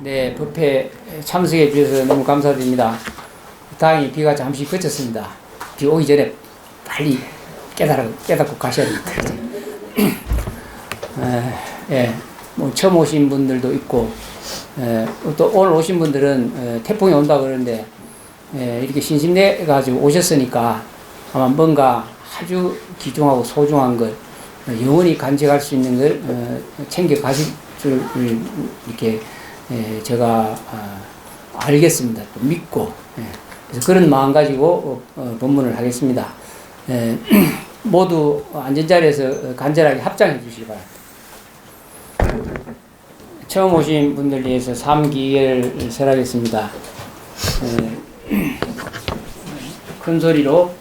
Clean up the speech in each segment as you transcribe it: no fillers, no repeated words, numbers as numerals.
네, 법회 참석해 주셔서 너무 감사드립니다. 다행히 비가 잠시 그쳤습니다. 비 오기 전에 빨리 깨닫고 가셔야 됩니다. 예, 뭐 처음 오신 분들도 있고, 또 오늘 오신 분들은 태풍이 온다 그러는데, 이렇게 신심내가지고 오셨으니까 아마 뭔가 아주 귀중하고 소중한 걸, 영원히 간직할 수 있는 걸 챙겨 가실 줄 이렇게 제가 알겠습니다. 또 믿고, 그래서 그런 마음 가지고 법문을 하겠습니다. 모두 앉은 자리에서 간절하게 합장해 주시기 바랍니다. 처음 오신 분들 위해서 3기를 설하겠습니다. 큰 소리로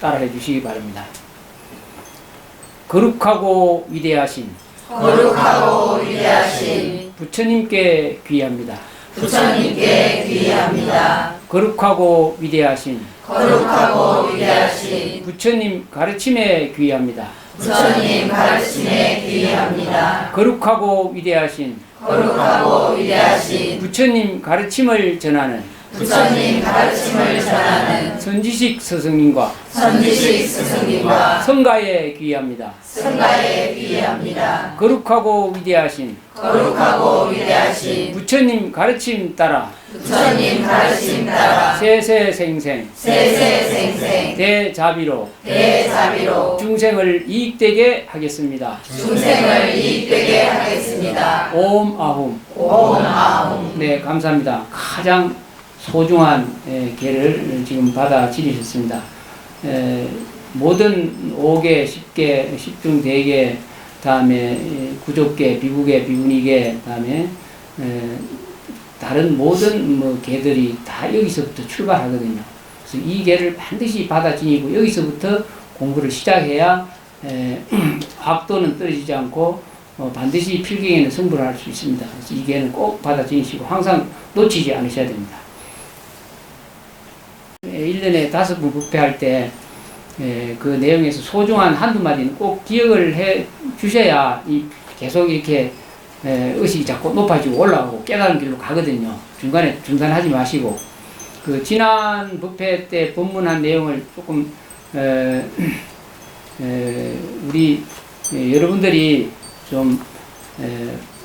따라해 주시기 바랍니다. 거룩하고 위대하신 부처님께 귀합니다. 거룩하고 위대하신 부처님 가르침에 귀합니다. 거룩하고 위대하신 부처님 가르침을 전하는 선지식 스승님과 성가에 귀합니다. 거룩하고 위대하신 부처님 가르침 따라 세세생생 대자비로 중생을 이익되게 하겠습니다. 옴 아훔. 네, 감사합니다. 가장 소중한 계를 지금 받아 지니셨습니다. 모든 5계, 10계, 10중 대계, 다음에 구족계, 비구계, 비구니계, 다음에 다른 모든 계들이 다 여기서부터 출발하거든요. 그래서 이 계를 반드시 받아 지니고 여기서부터 공부를 시작해야 악도는 떨어지지 않고 반드시 필경에는 승부를 할 수 있습니다. 그래서 이 계는 꼭 받아 지니시고 항상 놓치지 않으셔야 됩니다. 1년에 5번 법회할 때 그 내용에서 소중한 한두 마디는 꼭 기억을 해 주셔야 계속 이렇게 의식이 자꾸 높아지고 올라가고 깨달은 길로 가거든요. 중간에 중단하지 마시고, 그 지난 법회 때 법문한 내용을 조금 우리 여러분들이 좀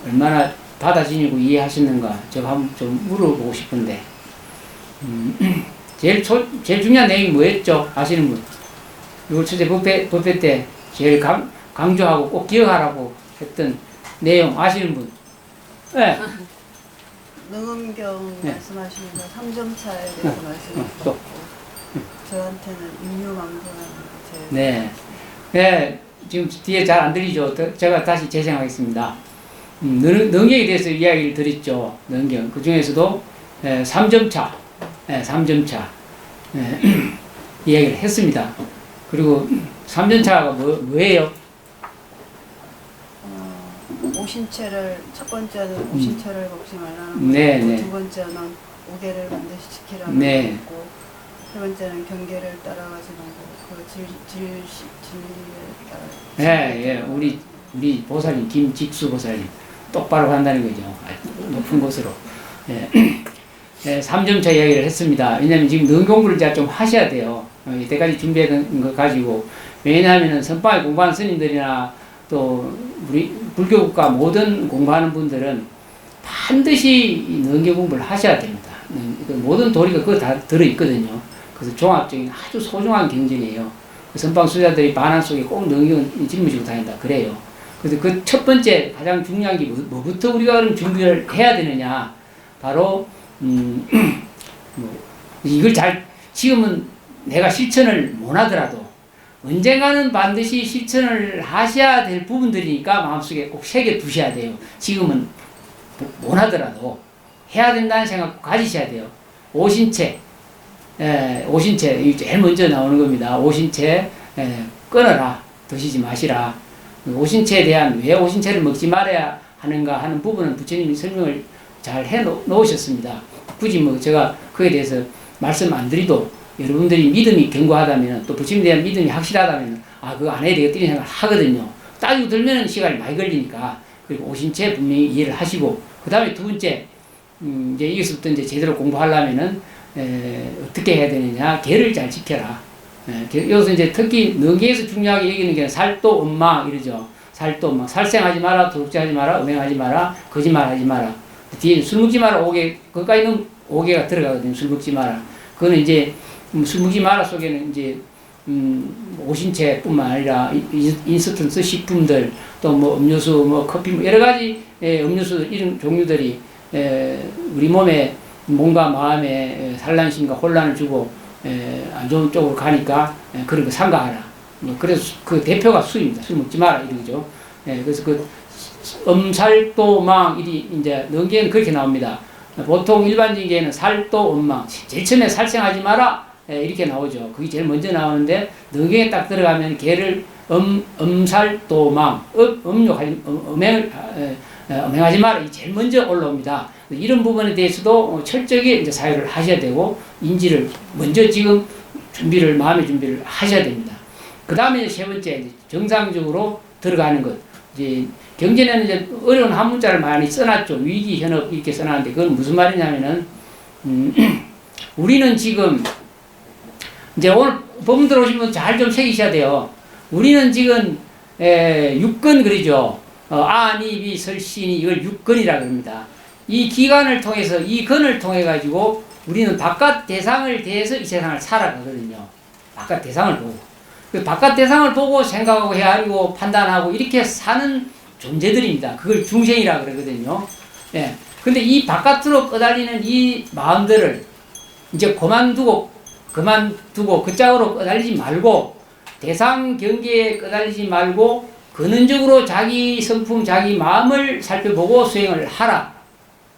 얼마나 받아지니고 이해하시는가 제가 한번 좀 물어보고 싶은데, 제일 중요한 내용이 뭐였죠? 아시는 분? 요 첫째 법회 때 제일 강조하고 꼭 기억하라고 했던 내용 아시는 분? 네. 능엄경 네. 말씀하시는 거 3점차에 대해서 말씀하셨고, 저한테는 인류망조라는 제 네. 네. 지금 뒤에 잘 안 들리죠? 제가 다시 재생하겠습니다. 능경에 대해서 이야기를 드렸죠. 능경. 그 중에서도 3점차, 3점차 이야기를 했습니다. 그리고 3점차가 뭐예요? 오신체를, 첫 번째는 오신체를 먹지 말라는 네, 거고, 네. 두 번째는 오계를 반드시 지키라는 거고, 세 번째는 경계를 따라가지 말고 그 진리를 따라. 예, 우리 보살님 김직수 보살님 똑바로 간다는 거죠. 높은 곳으로. 예. 3점차 이야기를 했습니다. 왜냐하면 지금 능 공부를 제가 좀 하셔야 돼요. 이때까지 준비했던 거 가지고. 왜냐하면 선방에 공부하는 스님들이나 또 우리 불교국가 모든 공부하는 분들은 반드시 능경 공부를 하셔야 됩니다. 모든 도리가 그거 다 들어있거든요. 그래서 종합적인 아주 소중한 경전이에요. 선방 수자들이 반환 속에 꼭 능경을 짊어지고 다닌다 그래요. 그래서 그 첫 번째 가장 중요한 게 뭐부터 우리가 그럼 준비를 해야 되느냐? 바로 이걸 지금은 내가 실천을 못 하더라도 언젠가는 반드시 실천을 하셔야 될 부분들이니까 마음속에 꼭 새겨 두셔야 돼요. 지금은 못 하더라도 해야 된다는 생각 가지셔야 돼요. 오신체, 오신체, 제일 먼저 나오는 겁니다. 오신체, 끊어라. 드시지 마시라. 오신체에 대한 왜 오신체를 먹지 말아야 하는가 하는 부분은 부처님이 설명을 잘 해 놓으셨습니다. 굳이 제가 그에 대해서 말씀 안 드리도 여러분들이 믿음이 견고하다면, 또 부처님에 대한 믿음이 확실하다면 그거 안 해야 되겠다는 생각을 하거든요. 따지고 들면 시간이 많이 걸리니까. 그리고 오신체 분명히 이해를 하시고, 그 다음에 두 번째, 이제 여기서부터 이제 제대로 공부하려면은, 어떻게 해야 되느냐. 계를 잘 지켜라. 여기서 이제 특히 능계에서 중요하게 여기는 게 살도 엄마 이러죠. 살도 엄마. 살생하지 마라, 도둑질하지 마라, 음행하지 마라, 거짓말하지 마라. 뒤에 술 먹지 마라, 5개, 거기까지는 5개가 들어가거든요. 술 먹지 마라. 그거는 이제, 술 먹지 마라 속에는 이제, 오신채뿐만 아니라 인스턴트 식품들 또 뭐 음료수 뭐 커피 뭐 여러 가지 음료수 이런 종류들이 우리 몸에 몸과 마음에 산란심과 혼란을 주고 안 좋은 쪽으로 가니까 그런 거 삼가하라. 그래서 그 대표가 술입니다. 술 먹지 마라 이러죠. 그래서 그 엄살도망 일이 이제 능계는 그렇게 나옵니다. 보통 일반적인 게는 살도 엄망 제일 처음에 살생하지 마라 이렇게 나오죠. 그게 제일 먼저 나오는데 능계에 딱 들어가면 개를 엄살도망 음행하지 마라 이 제일 먼저 올라옵니다. 이런 부분에 대해서도 철저하게 이제 사유를 하셔야 되고 인지를 먼저 지금 마음의 준비를 하셔야 됩니다. 그 다음에 세 번째 정상적으로 들어가는 것. 이제 경전에는 이제 어려운 한문자를 많이 써놨죠. 위기 현업 이렇게 써놨는데 그건 무슨 말이냐면은 우리는 지금 이제 오늘 법문 들어오신 분 잘 좀 새기셔야 돼요. 우리는 지금 육건 그러죠. 아니비 설신이 이걸 육건이라 그럽니다. 이 기간을 통해서 이 건을 통해 가지고 우리는 바깥 대상을 대해서 이 세상을 살아가거든요. 바깥 대상을 보고 그 바깥 대상을 보고 생각하고 헤아리고 판단하고 이렇게 사는 존재들입니다. 그걸 중생이라 그러거든요. 예. 근데 이 바깥으로 꺼달리는 이 마음들을 이제 그만두고 그 짝으로 꺼달리지 말고 대상 경계에 꺼달리지 말고 근원적으로 자기 성품, 자기 마음을 살펴보고 수행을 하라.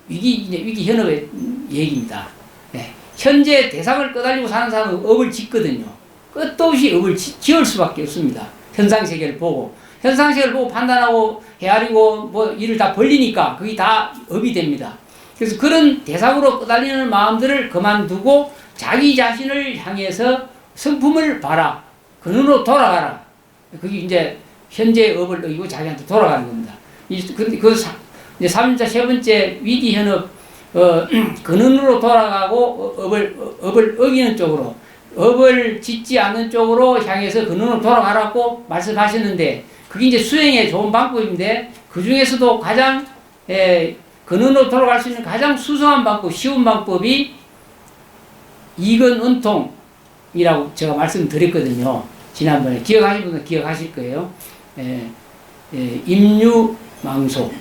위기 현업의 얘기입니다. 네. 현재 대상을 꺼달리고 사는 사람은 업을 짓거든요. 끝도 없이 업을 지을 수밖에 없습니다. 현상세계를 보고. 현상세계를 보고 판단하고 헤아리고 뭐 일을 다 벌리니까 그게 다 업이 됩니다. 그래서 그런 대상으로 꺼달리는 마음들을 그만두고 자기 자신을 향해서 성품을 봐라. 근원으로 돌아가라. 그게 이제 현재의 업을 어기고 자기한테 돌아가는 겁니다. 근데 이제 3자 세 번째 위기 현업, 근원으로 돌아가고 업을 어기는 쪽으로, 업을 짓지 않는 쪽으로 향해서 근원으로 돌아가라고 말씀하셨는데, 그게 이제 수행의 좋은 방법인데, 그 중에서도 가장, 근원으로 돌아갈 수 있는 가장 수수한 방법, 쉬운 방법이 이건은통이라고 제가 말씀드렸거든요. 지난번에 기억하신 분은 기억하실 거예요. 임유망소.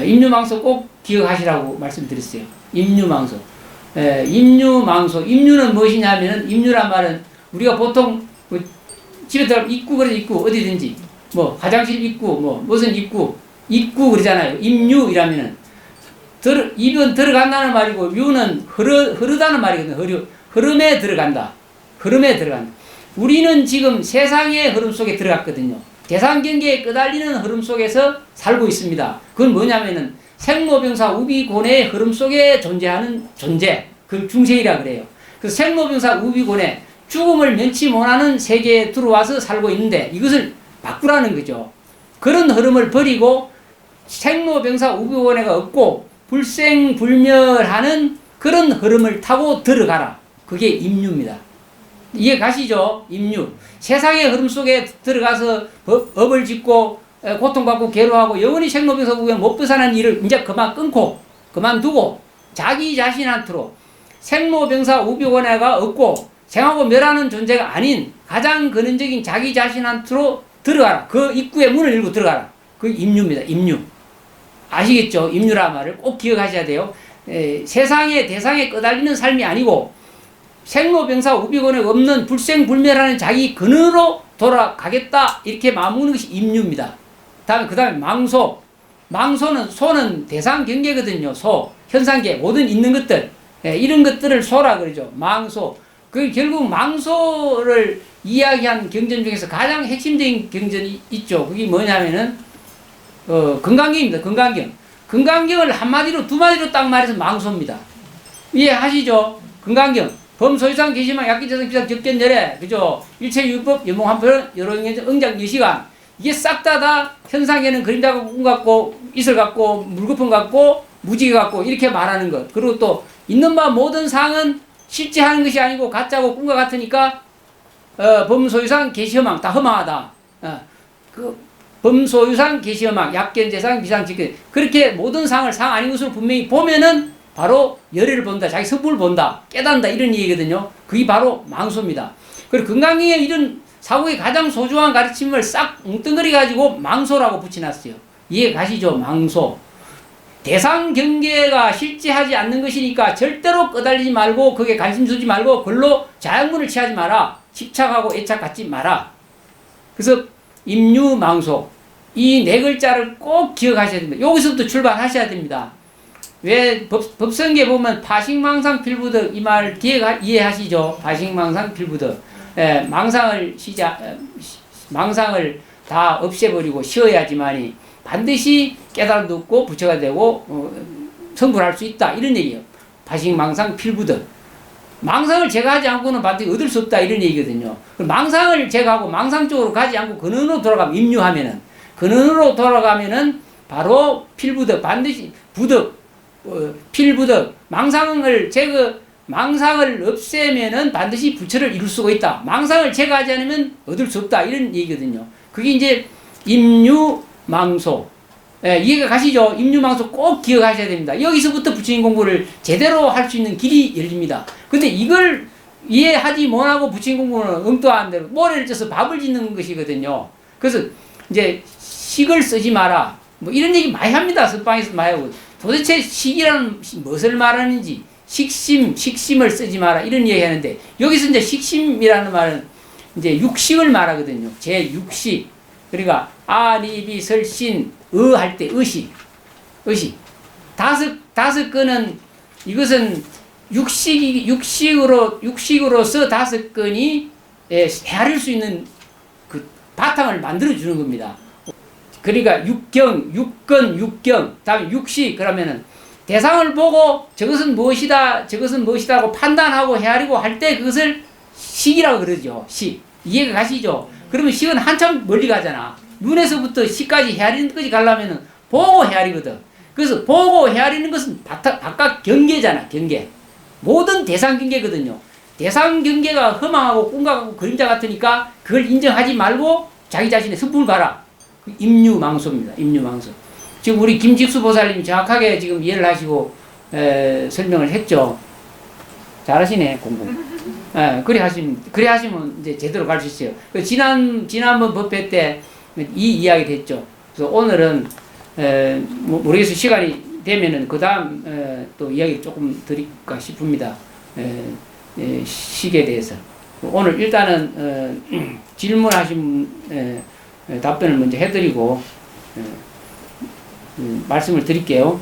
임유망소 꼭 기억하시라고 말씀드렸어요. 임유망소. 임유망소. 임유는 무엇이냐면은, 임유란 말은 우리가 보통 뭐 집에 들어가면 입구 그러죠. 입구 어디든지 뭐 화장실 입구 뭐 무슨 입구 그러잖아요. 임유이라면은 입은 들어간다는 말이고 유는 흐르다는 말이거든요. 흐름에 들어간다. 우리는 지금 세상의 흐름 속에 들어갔거든요. 대상 경계에 끄달리는 흐름 속에서 살고 있습니다. 그건 뭐냐면은 생로병사 우비곤의 흐름 속에 존재하는 존재, 그 중생이라 그래요. 그래서 생로병사 우비곤에 죽음을 면치 못하는 세계에 들어와서 살고 있는데 이것을 바꾸라는 거죠. 그런 흐름을 버리고 생로병사 우비곤해가 없고 불생불멸하는 그런 흐름을 타고 들어가라. 그게 임유입니다. 이해 가시죠? 임유. 세상의 흐름 속에 들어가서 업을 짓고 고통받고 괴로워하고 영원히 생로병사 우비곤 못 벗어나는 일을 이제 그만두고 자기 자신한테로 생로병사 우비곤해가 없고 생하고 멸하는 존재가 아닌 가장 근원적인 자기 자신한테로 들어가라. 그 입구의 문을 열고 들어가라. 그 임유입니다. 임유. 아시겠죠? 임유라 말을 꼭 기억하셔야 돼요. 세상의 대상에 끄달리는 삶이 아니고 생로병사 우비곤에 없는 불생불멸하는 자기 근원으로 돌아가겠다 이렇게 마음먹는 것이 임유입니다. 그 다음에 망소. 소는 대상 경계거든요. 현상계 모든 있는 것들 이런 것들을 소라 그러죠. 망소. 그 결국 망소를 이야기한 경전 중에서 가장 핵심적인 경전이 있죠. 그게 뭐냐면은 건강경입니다. 건강경을 한마디로 두마디로 딱 말해서 망소입니다. 이해하시죠? 건강경. 범소유상 계시만 약기재성 비상 적견열애 그죠? 일체유법 연몽한편 여로응정 응장 여시간 이게 싹 다 현상에는 그림자 같고 꿈 같고 이슬 같고 물거품 같고 무지개 같고 이렇게 말하는 것. 그리고 또 있는 바 모든 상은 실제 하는 것이 아니고 가짜고 꿈과 같으니까 범소유상 계시허망 다 허망하다. 그 범소유상 계시허망 약견재상 비상직견 그렇게 모든 상을 상 아닌 것으로 분명히 보면은 바로 열애를 본다. 자기 성품을 본다. 깨닫는다. 이런 얘기거든요. 그게 바로 망소입니다. 그리고 건강경에 이런 사고의 가장 소중한 가르침을 싹 뭉뚱그려 가지고 망소라고 붙여놨어요. 이해 가시죠? 망소. 대상 경계가 실제하지 않는 것이니까 절대로 끄달리지 말고 거기에 관심 두지 말고 그걸로 자양분을 취하지 마라. 집착하고 애착 갖지 마라. 그래서 임유망소 이 네 글자를 꼭 기억하셔야 됩니다. 여기서부터 출발하셔야 됩니다. 왜 법성계에 보면 파식망상 필부득 이 말 이해하시죠? 파식망상 필부득 망상을 다 없애버리고 쉬어야지만이 반드시 깨달음 듣고 부처가 되고 성불할 수 있다 이런 얘기예요. 파식망상 필부득 망상을 제거하지 않고는 반드시 얻을 수 없다 이런 얘기거든요. 망상을 제거하고 망상 쪽으로 가지 않고 근원으로 돌아가면 임유하면은 근원으로 돌아가면은 바로 필부득 반드시 부득 필부득 망상을 없애면은 반드시 부처를 이룰 수가 있다. 망상을 제거하지 않으면 얻을 수 없다 이런 얘기거든요. 그게 이제 임유망소. 이해가 가시죠? 임유망소 꼭 기억하셔야 됩니다. 여기서부터 부처님 공부를 제대로 할 수 있는 길이 열립니다. 근데 이걸 이해하지 못하고 부처님 공부는 엉뚱한 대로 모래를 쪄서 밥을 짓는 것이거든요. 그래서 이제 식을 쓰지 마라. 뭐 이런 얘기 많이 합니다. 선방에서 많이 하고. 도대체 식이라는 무엇을 말하는지 식심을 쓰지 마라 이런 얘기 하는데 여기서 이제 식심이라는 말은 이제 육식을 말하거든요. 제 육식. 그러니까 아리비 설신 할 때 의식 다섯 건은 이것은 육식으로서 다섯 건이 헤아릴 수 있는 그 바탕을 만들어 주는 겁니다. 그러니까 육경 다음에 육식 그러면은 대상을 보고 저것은 무엇이다 하고 판단하고 헤아리고 할 때 그것을 식이라고 그러죠. 식. 이해가 가시죠? 그러면 식은 한참 멀리 가잖아. 눈에서부터 식까지 헤아리는 것까지 가려면은 보고 헤아리거든. 그래서 보고 헤아리는 것은 바깥 경계잖아. 경계. 모든 대상 경계거든요. 대상 경계가 허망하고 꿈과 같고 그림자 같으니까 그걸 인정하지 말고 자기 자신의 성품을 봐라. 임유망소입니다. 임유망소. 지금 우리 김직수 보살님이 정확하게 지금 이해를 하시고 설명을 했죠. 잘하시네 공부. 그래 하시면 이제 제대로 갈 수 있어요. 지난번 법회 때 이 이야기를 했죠. 그래서 오늘은 모르겠어요. 시간이 되면은 그 다음 또 이야기 조금 드릴까 싶습니다. 식에 대해서. 오늘 일단은 질문하신 답변을 먼저 해드리고 말씀을 드릴게요.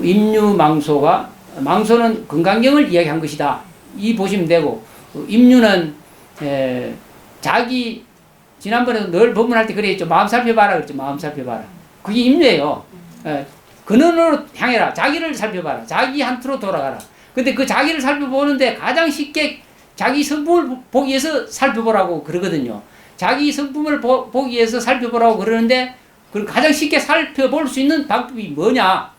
임유망소가 망소는 건강경을 이야기한 것이다. 이 보시면 되고 임유는 자기 지난번에도 늘 법문할 때 그랬죠. 마음 살펴봐라 그랬죠. 마음 살펴봐라. 그게 임유예요. 근원으로 향해라. 자기를 살펴봐라. 자기 한트로 돌아가라. 근데 그 자기를 살펴보는데 가장 쉽게 자기 성품을 보기 위해서 살펴보라고 그러거든요. 자기 성품을 보기 위해서 살펴보라고 그러는데 그 가장 쉽게 살펴볼 수 있는 방법이 뭐냐?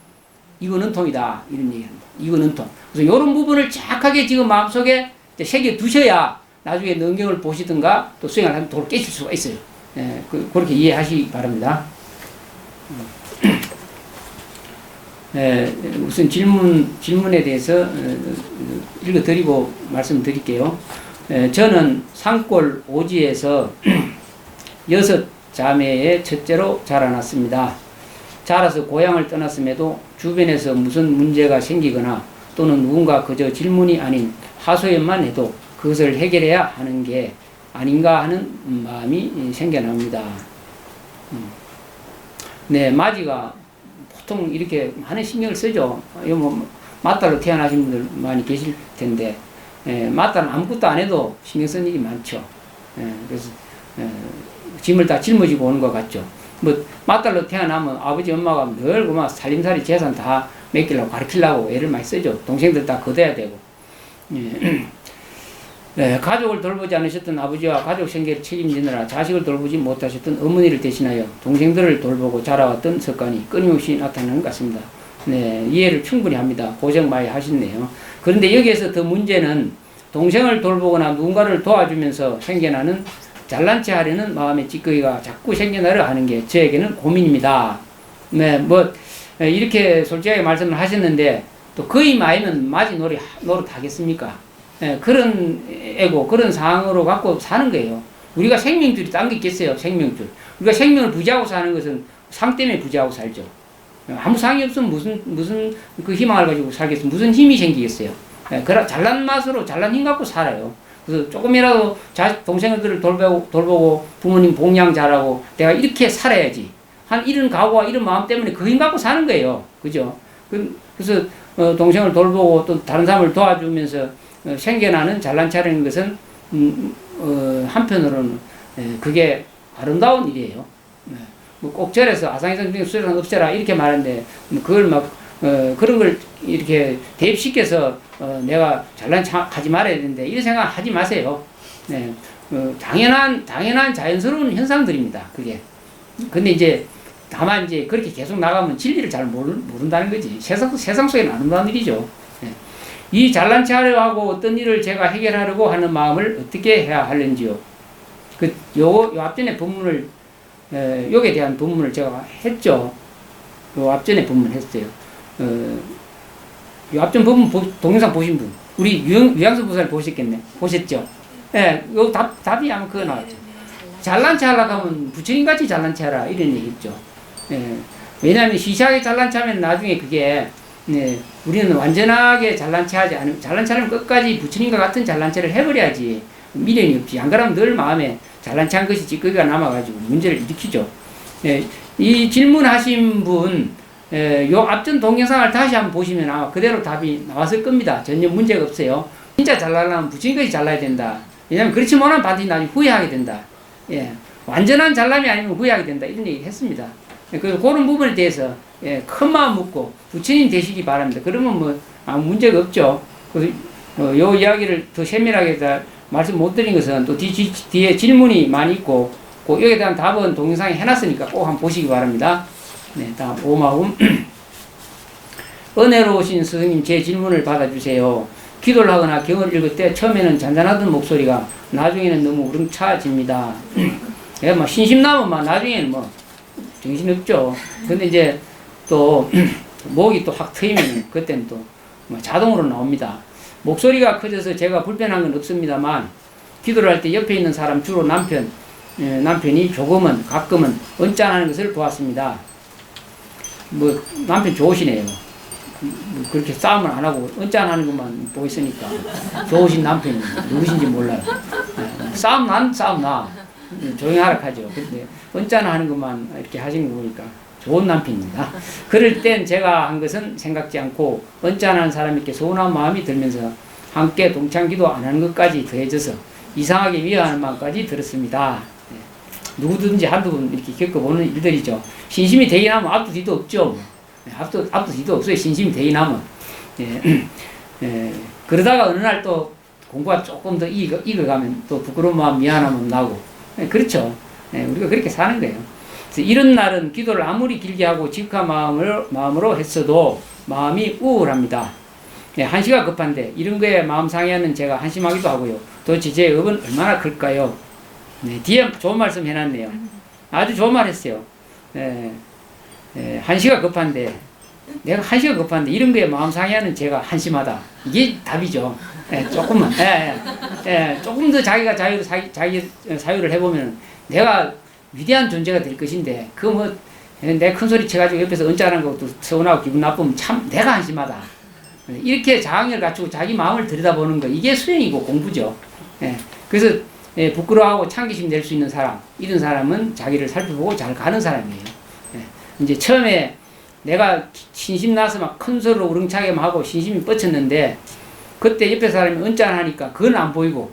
이거는 통이다. 이런 얘기합니다. 이거는 통. 그래서 이런 부분을 정확하게 지금 마음속에 새겨 두셔야 나중에 능경을 보시든가 또 수행을 하면 도를 깨실 수가 있어요. 그렇게 이해하시기 바랍니다. 우선 질문에 대해서 읽어드리고 말씀드릴게요. 저는 산골 오지에서 6자매의 첫째로 자라났습니다. 자라서 고향을 떠났음에도 주변에서 무슨 문제가 생기거나 또는 누군가 그저 질문이 아닌 하소연만 해도 그것을 해결해야 하는 게 아닌가 하는 마음이 생겨납니다. 네, 마지가 보통 이렇게 많은 신경을 쓰죠. 맞달로 태어나신 분들 많이 계실 텐데, 맞달은 아무것도 안 해도 신경 쓰는 일이 많죠. 그래서 짐을 다 짊어지고 오는 것 같죠. 맞달로 태어나면 아버지 엄마가 늘 그만 살림살이 재산 다 맡기려고 가르치려고 애를 많이 쓰죠. 동생들 다 거둬야 되고. 가족을 돌보지 않으셨던 아버지와 가족 생계를 책임지느라 자식을 돌보지 못하셨던 어머니를 대신하여 동생들을 돌보고 자라왔던 습관이 끊임없이 나타나는 것 같습니다. 네, 이해를 충분히 합니다. 고생 많이 하셨네요. 그런데 여기에서 더 문제는 동생을 돌보거나 누군가를 도와주면서 생겨나는 잘난 체 하려는 마음의 찌꺼기가 자꾸 생겨나려 하는 게 저에게는 고민입니다. 네, 이렇게 솔직하게 말씀을 하셨는데 또 거의 마이는 맞이 노릇하겠습니까? 그런 애고 그런 상황으로 갖고 사는 거예요. 우리가 생명줄이 딴 게 있겠어요. 생명줄. 우리가 생명을 부지하고 사는 것은 상 때문에 부지하고 살죠. 아무 상이 없으면 무슨 그 희망을 가지고 살겠어요. 무슨 힘이 생기겠어요. 잘난 맛으로 잘난 힘 갖고 살아요. 그래서 조금이라도 동생들을 돌보고 부모님 봉양 잘하고 내가 이렇게 살아야지. 이런 각오와 이런 마음 때문에 그 힘 갖고 사는 거예요. 그죠? 그래서 동생을 돌보고 또 다른 사람을 도와주면서 생겨나는 잘난 체라는 것은 한편으로는 그게 아름다운 일이에요. 꼭 절에서 아상이상 중에 수레상 없애라 이렇게 말하는데 그걸 그런 걸 이렇게 대입시켜서 내가 잘난 체 하지 말아야 되는데 이런 생각 하지 마세요. 네. 당연한 자연스러운 현상들입니다. 그게. 근데 이제 다만 이제 그렇게 계속 나가면 진리를 잘 모른다는 거지. 세상 속에는 아름다운 일이죠. 네. 이 잘난 체 하려 하고 어떤 일을 제가 해결하려고 하는 마음을 어떻게 해야 하는지요. 요 앞전에 본문을, 요에 대한 본문을 제가 했죠. 요 앞전에 본문 했어요. 요 앞전 본문 동영상 보신 분. 우리 유양수 부사를 보셨죠? 예, 요 답이 아마 그거 나왔죠. 잘난 체 하려고 하면 부처님같이 잘난 체 하라. 이런 얘기 있죠. 예, 왜냐하면 시시하게 잘난 체 하면 나중에 그게 네, 우리는 완전하게 잘난 체 하지 않으면, 잘난 체 하면 끝까지 부처님과 같은 잘난 체를 해버려야지 미련이 없지. 안 그러면 늘 마음에 잘난 체 한 것이 찌꺼기가 남아가지고 문제를 일으키죠. 예, 이 질문하신 분, 요 앞전 동영상을 다시 한번 보시면 아마 그대로 답이 나왔을 겁니다. 전혀 문제가 없어요. 진짜 잘나려면 부처님까지 잘나야 된다. 왜냐면 그렇지 못하면 반드시 나중에 후회하게 된다. 예, 완전한 잘남이 아니면 후회하게 된다. 이런 얘기를 했습니다. 그래서 그런 부분에 대해서 큰 마음 먹고 부처님 되시기 바랍니다. 그러면 아무 문제가 없죠. 그래서 요 이야기를 더 세밀하게 말씀 못 드린 것은 또 뒤에 질문이 많이 있고 여기에 대한 답은 동영상에 해놨으니까 꼭 한번 보시기 바랍니다. 네, 다음 오마음. 은혜로우신 스승님 제 질문을 받아주세요. 기도를 하거나 경을 읽을 때 처음에는 잔잔하던 목소리가 나중에는 너무 우렁차집니다. 신심나면 나중에는 정신없죠. 근데 이제 또 목이 또 확 트이면 그때는 또 자동으로 나옵니다. 목소리가 커져서 제가 불편한 건 없습니다만 기도를 할 때 옆에 있는 사람 주로 남편이 가끔은 언짢아하는 것을 보았습니다. 남편 좋으시네요. 그렇게 싸움을 안 하고 언짢아하는 것만 보고 있으니까 좋으신 남편이 누구신지 몰라요. 싸움 나 조용히 하라 하죠. 근데 언짢아하는 것만 이렇게 하시는 거 보니까 좋은 남편입니다. 그럴 땐 제가 한 것은 생각지 않고 언짢아하는 사람에게 서운한 마음이 들면서 함께 동창기도 안 하는 것까지 더해져서 이상하게 미워하는 마음까지 들었습니다. 누구든지 한두 번 이렇게 겪어보는 일들이죠. 신심이 되긴 하면 앞도 뒤도 없죠. 앞도 뒤도 없어요. 신심이 되긴 하면. 그러다가 어느 날 또 공부가 조금 더 익어가면 또 부끄러운 마음, 미안한 마음 나고. 그렇죠. 우리가 그렇게 사는 거예요. 그래서 이런 날은 기도를 아무리 길게 하고 직한 마음으로 했어도 마음이 우울합니다. 한시가 급한데 이런 거에 마음 상해하는 제가 한심하기도 하고요. 도대체 제 업은 얼마나 클까요? 뒤에 좋은 말씀 해놨네요. 아주 좋은 말 했어요. 한시가 급한데 내가 한시가 급한데 이런 거에 마음 상해하는 제가 한심하다. 이게 답이죠. 조금만. 조금 더 자기가 자기 사유를 해보면 내가 위대한 존재가 될 것인데 내 큰 소리 쳐가지고 옆에서 언짢은 것도 서운하고 기분 나쁘면 참 내가 한심하다. 이렇게 자학을 갖추고 자기 마음을 들여다보는 거 이게 수행이고 공부죠. 그래서 부끄러워하고 창기심 낼 수 있는 사람 이런 사람은 자기를 살펴보고 잘 가는 사람이에요. 이제 처음에 내가 신심 나서 막 큰 소리로 우렁차게 하고 신심이 뻗쳤는데 그때 옆에 사람이 언짢아하니까 그건 안 보이고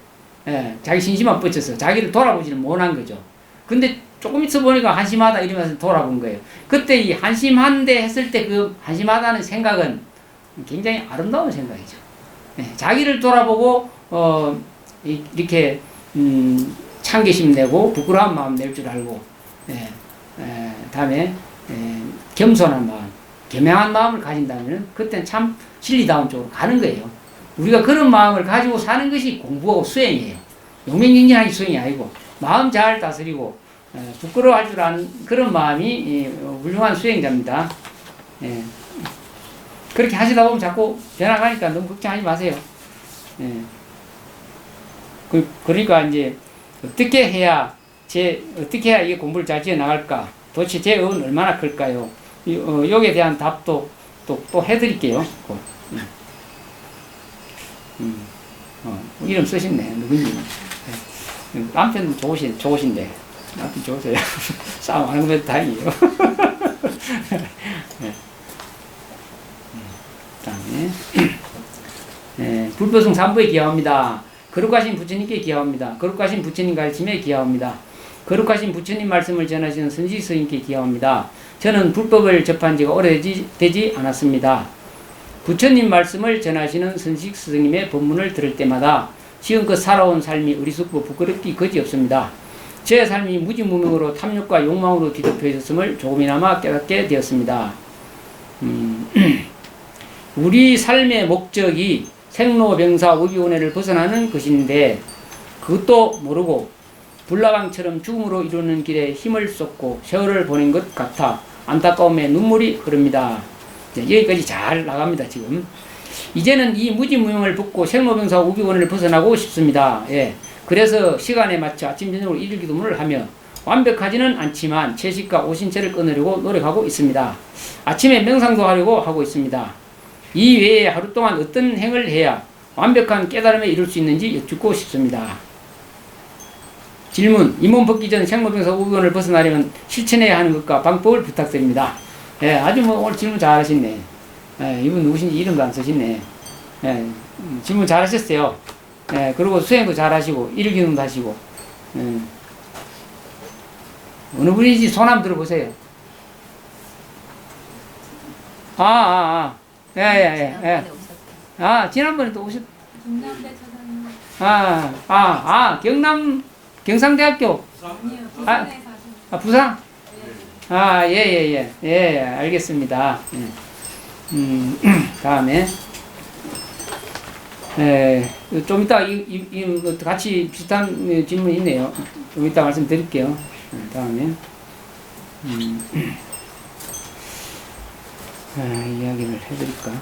자기 신심만 뻗쳐서 자기를 돌아보지는 못한 거죠. 근데 조금 있어 보니까 한심하다 이러면서 돌아본 거예요. 그때 이 한심한데 했을 때 그 한심하다는 생각은 굉장히 아름다운 생각이죠. 자기를 돌아보고 이렇게 창기심 내고 부끄러운 마음 낼 줄 알고, 다음에 겸손한 마음, 겸양한 마음을 가진다면 그때는 참 진리다운 쪽으로 가는 거예요. 우리가 그런 마음을 가지고 사는 것이 공부하고 수행이에요. 용맹정진하기 수행이 아니고 마음 잘 다스리고 부끄러워할 줄 아는 그런 마음이 훌륭한 수행자입니다. 그렇게 하시다 보면 자꾸 변화가니까 너무 걱정하지 마세요. 그러니까 이제 어떻게 해야 이게 공부를 잘 지어 나갈까? 도대체 제 의은 얼마나 클까요? 여기에 대한 답도 또 해드릴게요. 이름 쓰셨네. 누군지. 남편 좋으신데. 남편 좋으세요. 싸움 안 하면 다행이에요. 다음에, 불법성 3부에 기여합니다. 거룩하신 부처님께 기여합니다. 거룩하신 부처님 가르침에 기여합니다. 거룩하신 부처님 말씀을 전하시는 선지 스님께 기여합니다. 저는 불법을 접한 지가 오래되지 않았습니다. 부처님 말씀을 전하시는 선식 스승님의 법문을 들을 때마다 지금껏 살아온 삶이 어리석고 부끄럽기 거지없습니다. 제 삶이 무지무명으로 탐욕과 욕망으로 뒤덮여 있었음을 조금이나마 깨닫게 되었습니다. 우리 삶의 목적이 생로병사 오기원해를 벗어나는 것인데 그것도 모르고 불나방처럼 죽음으로 이루는 길에 힘을 쏟고 세월을 보낸 것 같아 안타까움에 눈물이 흐릅니다. 여기까지 잘 나갑니다. 지금 이제는 이 무지무명을 벗고 생로병사 오기원해를 벗어나고 싶습니다. 그래서 시간에 맞춰 아침 저녁으로 일일기도문을 하며 완벽하지는 않지만 채식과 오신채를 끊으려고 노력하고 있습니다. 아침에 명상도 하려고 하고 있습니다. 이 외에 하루 동안 어떤 행을 해야 완벽한 깨달음에 이룰 수 있는지 여쭙고 싶습니다. 질문. 이 몸 벗기 전 생로병사 오기원을 벗어나려면 실천해야 하는 것과 방법을 부탁드립니다. 아주 오늘 질문 잘하셨네. 이분 누구신지 이름도 안 쓰셨네. 질문 잘하셨어요. 그리고 수행도 잘하시고 일기능도 하시고. 어느 분인지 손 한번 들어보세요. 지난번에 또 오셨. 김남대 차장님. 경상대학교. 아니요, 부산? 예, 알겠습니다. 다음에, 좀 이따 같이 비슷한 질문이 있네요. 좀 이따 말씀드릴게요. 다음에, 이야기를 해드릴까?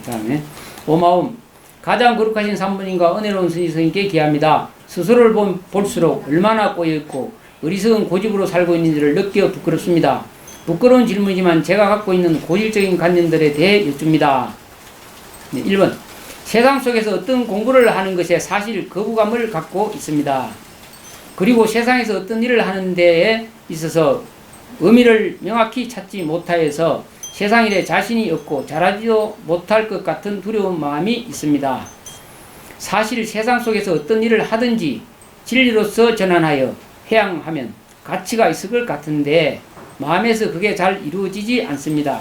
다음에, 오마움. 가장 거룩하신 산부님과 은혜로운 스님께 기합니다. 스스로를 볼수록 얼마나 꼬여있고 어리석은 고집으로 살고 있는지를 느껴 부끄럽습니다. 부끄러운 질문이지만 제가 갖고 있는 고질적인 관념들에 대해 여쭙니다. 1번. 세상 속에서 어떤 공부를 하는 것에 사실 거부감을 갖고 있습니다. 그리고 세상에서 어떤 일을 하는 데에 있어서 의미를 명확히 찾지 못하여서 세상 일에 자신이 없고 잘하지도 못할 것 같은 두려운 마음이 있습니다. 사실 세상 속에서 어떤 일을 하든지 진리로서 전환하여 회양하면 가치가 있을 것 같은데 마음에서 그게 잘 이루어지지 않습니다.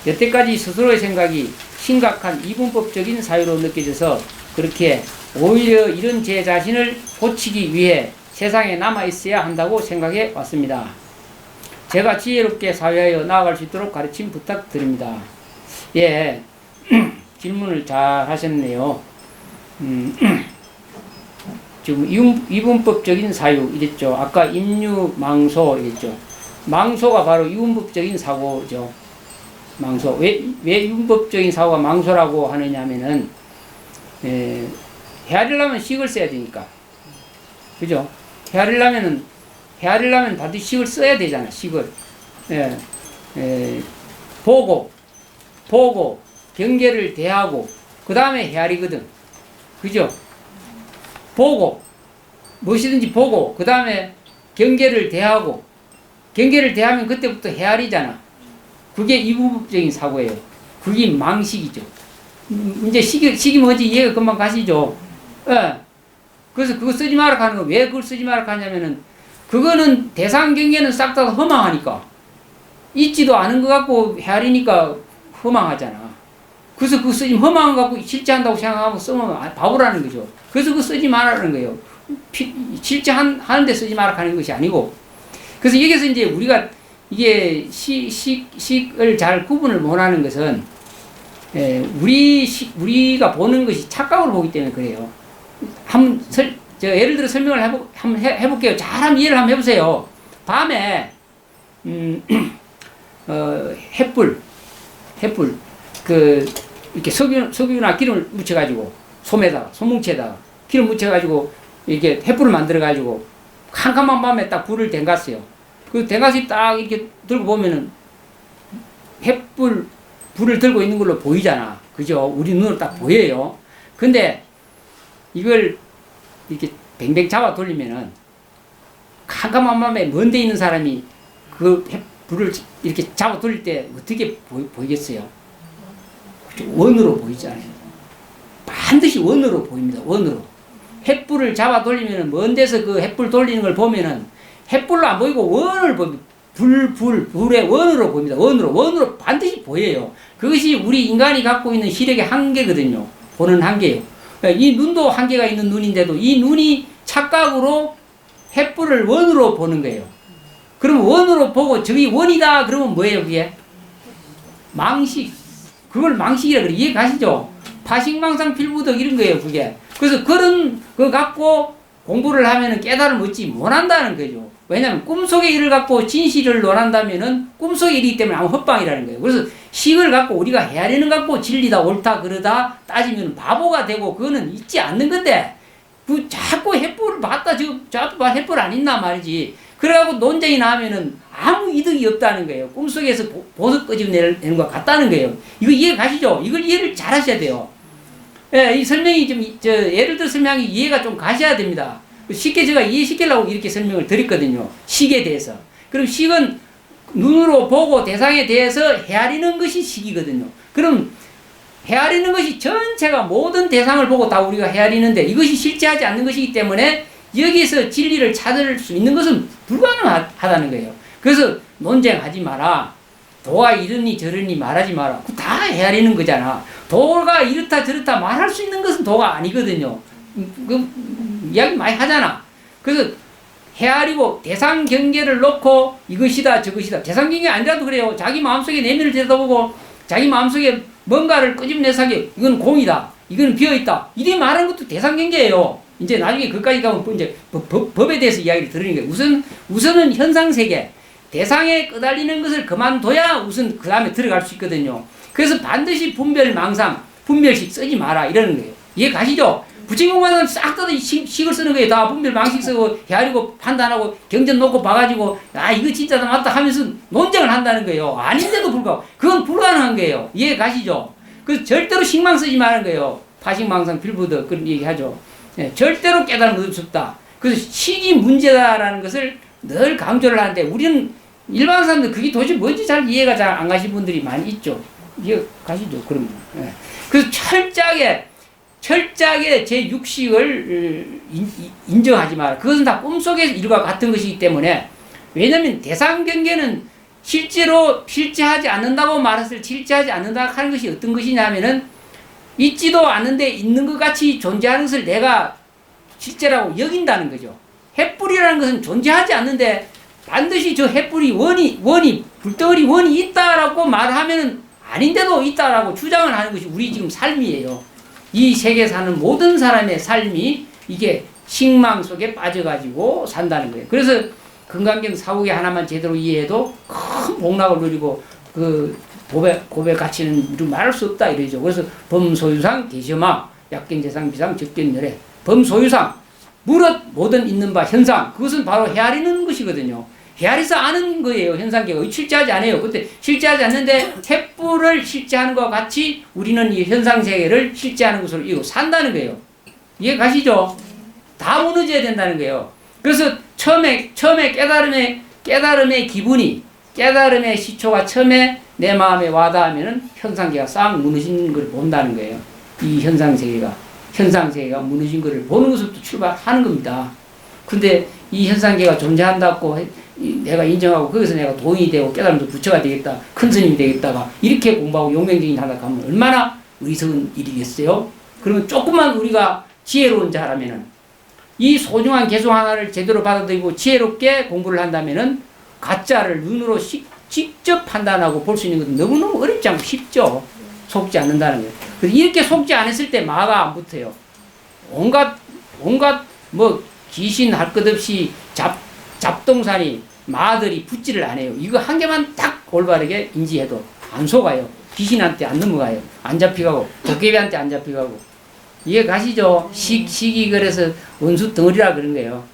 여태까지 스스로의 생각이 심각한 이분법적인 사유로 느껴져서 그렇게 오히려 이런 제 자신을 고치기 위해 세상에 남아있어야 한다고 생각해 왔습니다. 제가 지혜롭게 사회하여 나아갈 수 있도록 가르침 부탁드립니다. 질문을 잘 하셨네요. 지금 이분법적인 사유 이랬죠. 아까 임유망소 이랬죠. 망소가 바로 이분법적인 사고죠. 망소. 왜 이분법적인 사고가 망소라고 하느냐 하면은, 헤아리려면 식을 써야 되니까. 그죠? 헤아리려면 반드시 식을 써야 되잖아, 식을. 보고, 경계를 대하고, 그 다음에 헤아리거든. 그죠? 보고, 무엇이든지 보고, 그 다음에 경계를 대하고, 경계를 대하면 그때부터 헤아리잖아. 그게 이분법적인 사고예요. 그게 망식이죠. 이제 식이 뭔지 이해가 금방 가시죠? 그래서 그거 쓰지 마라 하는 거, 왜 그걸 쓰지 마라 하냐면은, 그거는 대상 경계는 싹 다 허망하니까. 있지도 않은 것 같고 헤아리니까 허망하잖아. 그래서 그 쓰지 허망한 거 갖고 실제한다고 생각하면 쓰면 바보라는 거죠. 그래서 그 쓰지 말라는 거예요. 실제하는데 쓰지 말라 하는 것이 아니고. 그래서 여기서 이제 우리가 이게 식을 잘 구분을 못하는 것은 우리가 보는 것이 착각으로 보기 때문에 그래요. 제가 예를 들어 설명을 한번 해볼게요. 잘 이해를 한번 해보세요. 밤에 햇불 이렇게 석유나 기름을 묻혀가지고 소뭉치에다가 기름 묻혀가지고 이렇게 햇불을 만들어가지고 캄캄한 밤에 딱 불을 댕갔어요. 그 댕가시 딱 이렇게 들고 보면은 불을 들고 있는 걸로 보이잖아. 그죠? 우리 눈으로 딱 보여요. 근데 이걸 이렇게 뱅뱅 잡아 돌리면은 캄캄한 밤에 먼데 있는 사람이 그 불을 이렇게 잡아 돌릴 때 어떻게 보이겠어요? 원으로 보이잖아요. 반드시 원으로 보입니다. 원으로. 햇불을 잡아 돌리면은 먼 데서 그 햇불 돌리는 걸 보면은 햇불로 안 보이고 원을 보입니다. 불의 원으로 보입니다. 원으로 반드시 보여요. 그것이 우리 인간이 갖고 있는 시력의 한계거든요. 보는 한계예요. 이 눈도 한계가 있는 눈인데도 이 눈이 착각으로 햇불을 원으로 보는 거예요. 그러면 원으로 보고 저기 원이다 그러면 뭐예요 그게? 망식. 그걸 망식이라 그래. 이해 가시죠? 파식망상 필부덕 이런 거예요 그게. 그래서 그런 거 갖고 공부를 하면은 깨달음을 얻지 못한다는 거죠. 왜냐하면 꿈속의 일을 갖고 진실을 논한다면은 꿈속의 일이기 때문에 아무 헛방이라는 거예요. 그래서 식을 갖고 우리가 헤아리는 갖고 진리다 옳다 그러다 따지면 바보가 되고 그거는 있지 않는 건데 그 자꾸 햇불을 봤다 저도 햇불 안 있나 말이지. 그래갖고 논쟁이 나면은 아무 이득이 없다는 거예요. 꿈속에서 보석 끄집내는 것 같다는 거예요. 이거 이해 가시죠? 이걸 이해를 잘 하셔야 돼요. 예, 이 설명이 예를 들어 설명이 이해가 좀 가셔야 됩니다. 쉽게 제가 이해시키려고 이렇게 설명을 드렸거든요. 식에 대해서. 그럼 식은 눈으로 보고 대상에 대해서 헤아리는 것이 식이거든요. 그럼 헤아리는 것이 전체가 모든 대상을 보고 다 우리가 헤아리는데 이것이 실제하지 않는 것이기 때문에 여기서 진리를 찾을 수 있는 것은 불가능하다는 거예요. 그래서 논쟁하지 마라. 도가 이러니 저러니 말하지 마라. 다 헤아리는 거잖아. 도가 이렇다 저렇다 말할 수 있는 것은 도가 아니거든요. 이야기 많이 하잖아. 그래서 헤아리고 대상 경계를 놓고 이것이다 저것이다. 대상 경계 아니라도 그래요. 자기 마음속에 내면을 들여다보고 자기 마음속에 뭔가를 끄집내서 하게 이건 공이다. 이건 비어있다. 이래 말하는 것도 대상 경계예요. 이제 나중에 그까지 가면 이제 법에 대해서 이야기를 들으는 거예요. 우선은 현상세계. 대상에 끄달리는 것을 그만둬야 우선 그 다음에 들어갈 수 있거든요. 그래서 반드시 분별망상, 분별식 쓰지 마라 이러는 거예요. 이해 가시죠? 부처님은 싹 다 식을 쓰는 거예요. 다 분별망식 쓰고 헤아리고 판단하고 경전 놓고 봐가지고 이거 진짜다 맞다 하면서 논쟁을 한다는 거예요. 아닌데도 불구하고 그건 불가능한 거예요. 이해 가시죠? 그래서 절대로 식망 쓰지 말라는 거예요. 파식망상 필부덕 그런 얘기하죠. 절대로 깨달음을 얻을 수 없다. 그래서 식이 문제다라는 것을 늘 강조를 하는데 우리는 일반 사람들 그게 도대체 뭔지 잘 이해가 잘 안 가신 분들이 많이 있죠. 이해 가시죠? 그러면. 그래서 철저하게 제 육식을 인정하지 마라. 그것은 다 꿈속의 일과 같은 것이기 때문에 왜냐하면 대상 경계는 실제로 실제하지 않는다고 말했을 때 실제하지 않는다 하는 것이 어떤 것이냐면은 있지도 않는데 있는 것 같이 존재하는 것을 내가 실제라고 여긴다는 거죠. 햇불이라는 것은 존재하지 않는데 반드시 저 햇불이 불덩어리 원이 있다라고 말하면 아닌데도 있다라고 주장을 하는 것이 우리 지금 삶이에요. 이 세계에 사는 모든 사람의 삶이 이게 식망 속에 빠져가지고 산다는 거예요. 그래서 금강경 사국의 하나만 제대로 이해해도 큰 복락을 누리고 그 법의 가치는 말할 수 없다 이러죠. 그래서 범소유상 대시마 약경재상 비상 적견열애 범소유상 무릇 모든 있는 바 현상 그것은 바로 헤아리는 것이거든요. 헤아리서 아는 거예요. 현상계가 실제하지 않아요. 그때 실제하지 않는데 햇불을 실제하는 것과 같이 우리는 이 현상세계를 실제하는 것으로 이거 산다는 거예요. 이해 가시죠? 다 무너져야 된다는 거예요. 그래서 처음에 깨달음의 기분이 깨달음의 시초가 처음에 내 마음에 와닿으면은 현상계가 싹 무너진 걸 본다는 거예요. 이 현상세계가 무너진 것을 보는 것부터 출발하는 겁니다. 근데 이 현상계가 존재한다고 내가 인정하고 거기서 내가 도인이 되고 깨달음도 부처가 되겠다, 큰 스님이 되겠다가 이렇게 공부하고 용맹적인 하다 가면 얼마나 어리석은 일이겠어요? 그러면 조금만 우리가 지혜로운 자라면은 이 소중한 개수 하나를 제대로 받아들이고 지혜롭게 공부를 한다면은 가짜를 눈으로 직접 판단하고 볼 수 있는 것은 너무너무 어렵지 않고 쉽죠. 속지 않는다는 거예요. 그래서 이렇게 속지 않았을 때 마가 안 붙어요. 온갖 뭐 귀신 할 것 없이 잡동사니 마들이 붙지를 않아요. 이거 한 개만 딱 올바르게 인지해도 안 속아요. 귀신한테 안 넘어가요. 안 잡혀가고 도깨비한테 안 잡혀가고. 이해 가시죠? 식이 그래서 원수 덩어리라 그런 거예요.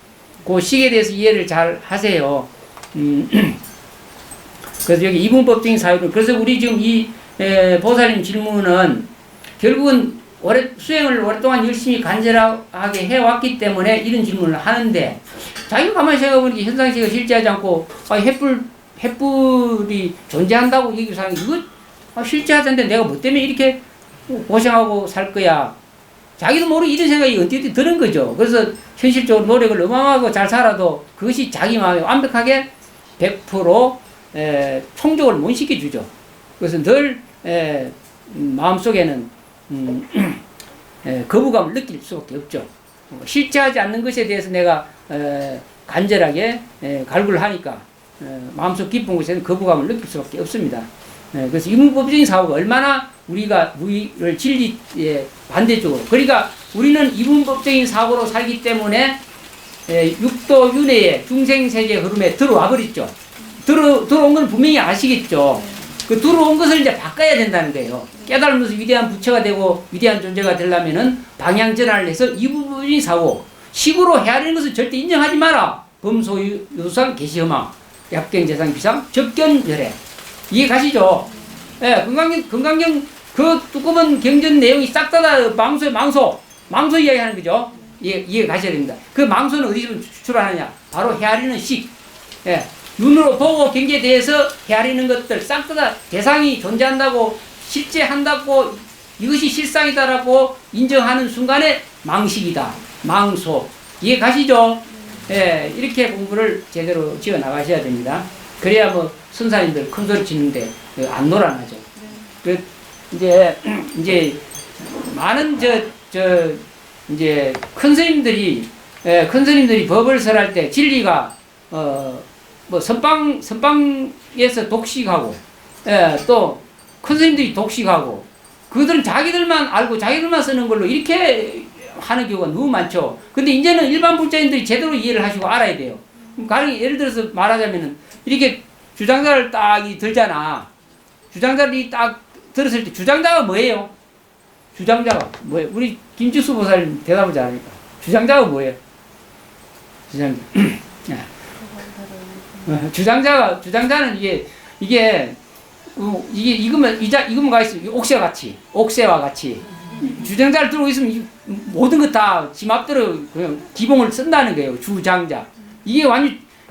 그 식에 대해서 이해를 잘 하세요. 그래서 여기 이분법적인 사유를, 그래서 우리 지금 이 보살님 질문은 결국은 수행을 오랫동안 열심히 간절하게 해왔기 때문에 이런 질문을 하는데, 자기가 가만히 생각해보니까 현상식을 실제하지 않고 횃불이 존재한다고 얘기를 하는 게 이거 실제하던데 내가 뭐 때문에 이렇게 고생하고 살 거야. 자기도 모르게 이런 생각이 언뜻 드는 거죠. 그래서 현실적으로 노력을 어마어마하고 잘 살아도 그것이 자기 마음에 완벽하게 100% 충족을 못 시켜주죠. 그래서 늘 마음속에는 거부감을 느낄 수밖에 없죠. 실제하지 않는 것에 대해서 내가 간절하게 갈구를 하니까 마음속 깊은 곳에는 거부감을 느낄 수밖에 없습니다. 그래서 이분법적인 사고가 얼마나 우리를 진리에 반대쪽으로, 그러니까 우리는 이분법적인 사고로 살기 때문에 육도 윤회의 중생세계 흐름에 들어와 버렸죠. 들어온 건 분명히 아시겠죠. 그 들어온 것을 이제 바꿔야 된다는 거예요. 깨달으면서 위대한 부처가 되고 위대한 존재가 되려면은 방향 전환을 해서 이분법적인 사고, 식으로 헤아리는 것을 절대 인정하지 마라. 범소유 유상 개시허망 약경재상 비상 적견열애. 이해 가시죠? 예, 건강경 그 두꺼운 경전 내용이 싹 다 망소 이야기하는 거죠. 이해 가셔야 됩니다. 그 망소는 어디서 출하느냐? 바로 헤아리는 식. 예, 눈으로 보고 경계에 대해서 헤아리는 것들 싹 다 대상이 존재한다고, 실제 한다고, 이것이 실상이다라고 인정하는 순간에 망식이다. 망소. 이해 가시죠? 예, 이렇게 공부를 제대로 지어 나가셔야 됩니다. 그래야 뭐 선사님들 큰 소리 치는데 안 놀아나죠. 그 이제 많은 이제 큰 스님들이 법을 설할 때 진리가 뭐 선방에서 독식하고, 또 큰 스님들이 독식하고, 그들은 자기들만 알고 자기들만 쓰는 걸로 이렇게 하는 경우가 너무 많죠. 근데 이제는 일반 불자인들이 제대로 이해를 하시고 알아야 돼요. 가령 예를 들어서 말하자면은 이렇게 주장자를 딱 들잖아. 주장자를 딱 들었을 때 주장자가 뭐예요? 주장자가 뭐예요? 우리 김직수 보살님 대답을 잘하니까. 주장자가 뭐예요? 주장자는 이거면 가 있어요. 옥새와 같이. 주장자를 들고 있으면 모든 것 다 지 맘대로 그냥 기봉을 쓴다는 거예요. 주장자. 이게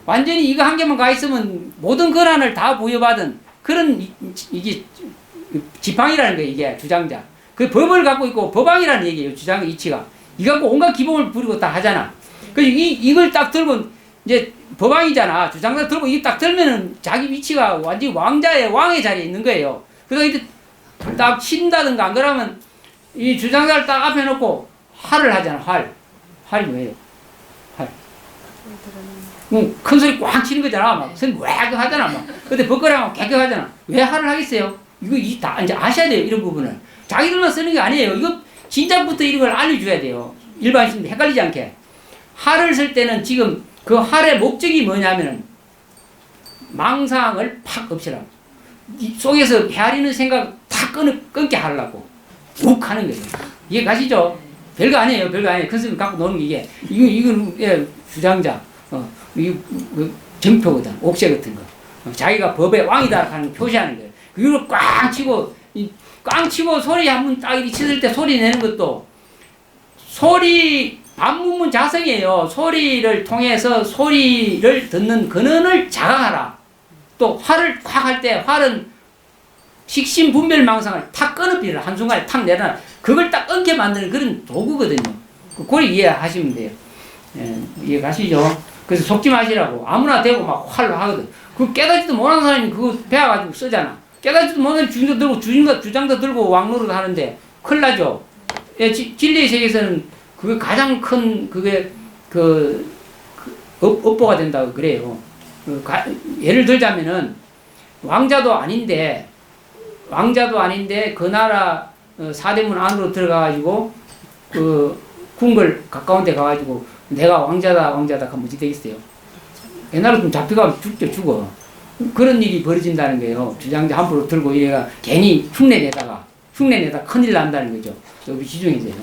완전히 이거 한 개만 가 있으면 모든 권한을 다 부여받은 그런 이게 지팡이라는 거예요. 이게 주장자. 그 법을 갖고 있고 법왕이라는 얘기예요. 주장 이치가. 이거 갖고 온갖 기봉을 부리고 다 하잖아. 그래서 이걸 딱 들고 이제 법왕이잖아. 주장자 들고 이게 딱 들면은 자기 위치가 완전히 왕의 자리에 있는 거예요. 그래서 이제 딱 친다든가 안 그러면 이 주장자를 딱 앞에 놓고 활을 하잖아. 활이 뭐예요? 활. 큰 소리 꽉 치는 거잖아. 막 소리 왜 하잖아. 막. 근데 벗거라면 개격하잖아. 왜 활을 하겠어요? 이거 다 이제 아셔야 돼요. 이런 부분은. 자기들만 쓰는 게 아니에요. 이거 진작부터 이런 걸 알려줘야 돼요. 일반 시민들 헷갈리지 않게. 활을 쓸 때는 지금 그 활의 목적이 뭐냐면은 망상을 팍 없애라. 이 속에서 헤아리는 생각 다 끊게 하려고. 욱 하는 거예요. 이해 가시죠? 별거 아니에요. 큰 스님 갖고 노는 게 이건 주장자. 이거 정표거든. 옥새 같은 거. 자기가 법의 왕이다 하는 표시하는 거예요. 이걸 꽝 치고 소리 한번 딱 이렇게 쳤을 때 소리 내는 것도 반문문 자성이에요. 소리를 통해서 소리를 듣는 근원을 자각하라. 또 활을 콱 할 때 활은 식신분별망상을 탁 끊어버리라. 한순간에 탁 내려놔. 그걸 딱 얹게 만드는 그런 도구거든요. 그걸 이해하시면 돼요. 예, 이해 가시죠? 그래서 속지 마시라고. 아무나 대고 막 활로 하거든. 그 깨닫지도 못하는 사람이 그거 배워가지고 쓰잖아. 깨닫지도 못하는 주장도 들고, 주장도 들고 왕노릇 하는데 큰일 나죠. 예, 진리의 세계에서는 그게 가장 큰, 그게, 업보가 된다고 그래요. 예를 들자면은, 왕자도 아닌데 그 나라 사대문 안으로 들어가가지고, 궁궐 가까운 데 가가지고, 내가 왕자다 하면 어찌 되겠어요? 옛날에 좀 잡혀가면 죽어. 그런 일이 벌어진다는 거예요. 주장자 함부로 들고 얘가 괜히 흉내내다가 큰일 난다는 거죠. 여기 지중해서요.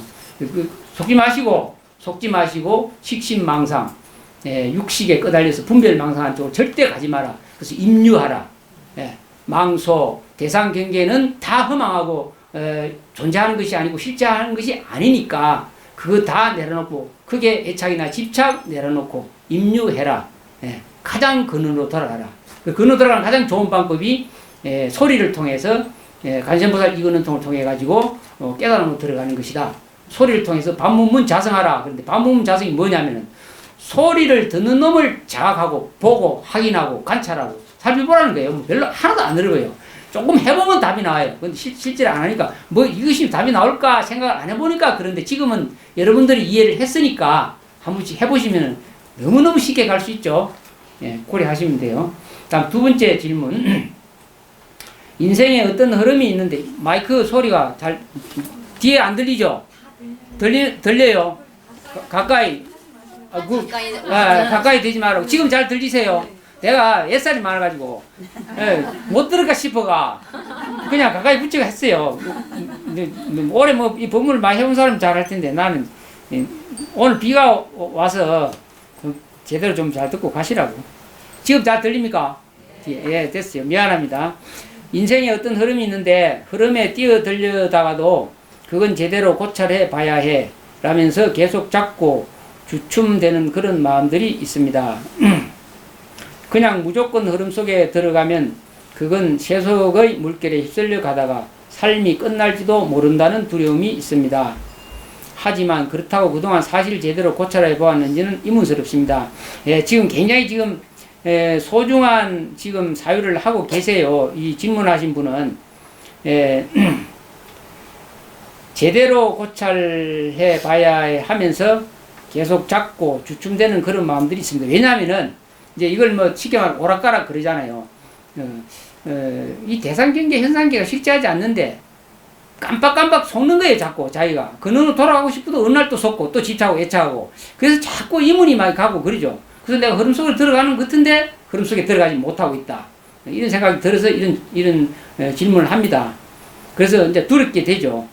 속지 마시고 식신망상, 육식에 끄달려서 분별망상한 쪽으로 절대 가지 마라. 그래서 임유하라. 망소, 대상경계는 다 허망하고 존재하는 것이 아니고 실제하는 것이 아니니까 그거 다 내려놓고 크게 애착이나 집착 내려놓고 임유해라. 가장 근원으로 돌아가라. 그 근원으로 돌아가는 가장 좋은 방법이 소리를 통해서 간센보살 이근원통을 통해 가지고 깨달음으로 들어가는 것이다. 소리를 통해서 반문문 자성하라. 그런데 반문문 자성이 뭐냐면은 소리를 듣는 놈을 자각하고 보고 확인하고 관찰하고 살펴보라는 거예요. 별로 하나도 안 어려워요. 조금 해보면 답이 나와요. 근데 실제로 안 하니까 뭐 이것이 답이 나올까 생각을 안 해보니까 그런데 지금은 여러분들이 이해를 했으니까 한 번씩 해보시면 너무너무 쉽게 갈 수 있죠. 고려하시면 돼요. 다음 두 번째 질문. 인생에 어떤 흐름이 있는데 마이크 소리가 잘 뒤에 안 들리죠? 들려요. 가까이. 가까이 되지 말라고. 지금 잘 들리세요? 내가 옛살이 많아가지고 못 들을까 싶어가 그냥 가까이 붙이고 했어요. 올해 뭐 이 법문을 많이 해본 사람 잘 할 텐데 나는 오늘 비가 와서 제대로 좀 잘 듣고 가시라고. 지금 잘 들립니까? 예, 됐어요. 미안합니다. 인생에 어떤 흐름이 있는데 흐름에 뛰어들려다가도 그건 제대로 고찰해 봐야 해 라면서 계속 잡고 주춤되는 그런 마음들이 있습니다. 그냥 무조건 흐름 속에 들어가면 그건 세속의 물결에 휩쓸려 가다가 삶이 끝날지도 모른다는 두려움이 있습니다. 하지만 그렇다고 그동안 사실 제대로 고찰해 보았는지는 의문스럽습니다. 지금 굉장히 지금 소중한 지금 사유를 하고 계세요. 이 질문하신 분은 제대로 고찰해 봐야 하면서 계속 잡고 주춤되는 그런 마음들이 있습니다. 왜냐하면은 이제 이걸 뭐 쉽게 말하면 오락가락 그러잖아요. 이 대상경계 현상계가 실제하지 않는데 깜빡깜빡 속는 거예요. 자꾸 자기가 그놈으로 돌아가고 싶어도 어느 날 또 속고 또 집착하고 애착하고 그래서 자꾸 이문이 많이 가고 그러죠. 그래서 내가 흐름 속으로 들어가는 것 같은데 흐름 속에 들어가지 못하고 있다. 이런 생각이 들어서 이런 질문을 합니다. 그래서 이제 두렵게 되죠.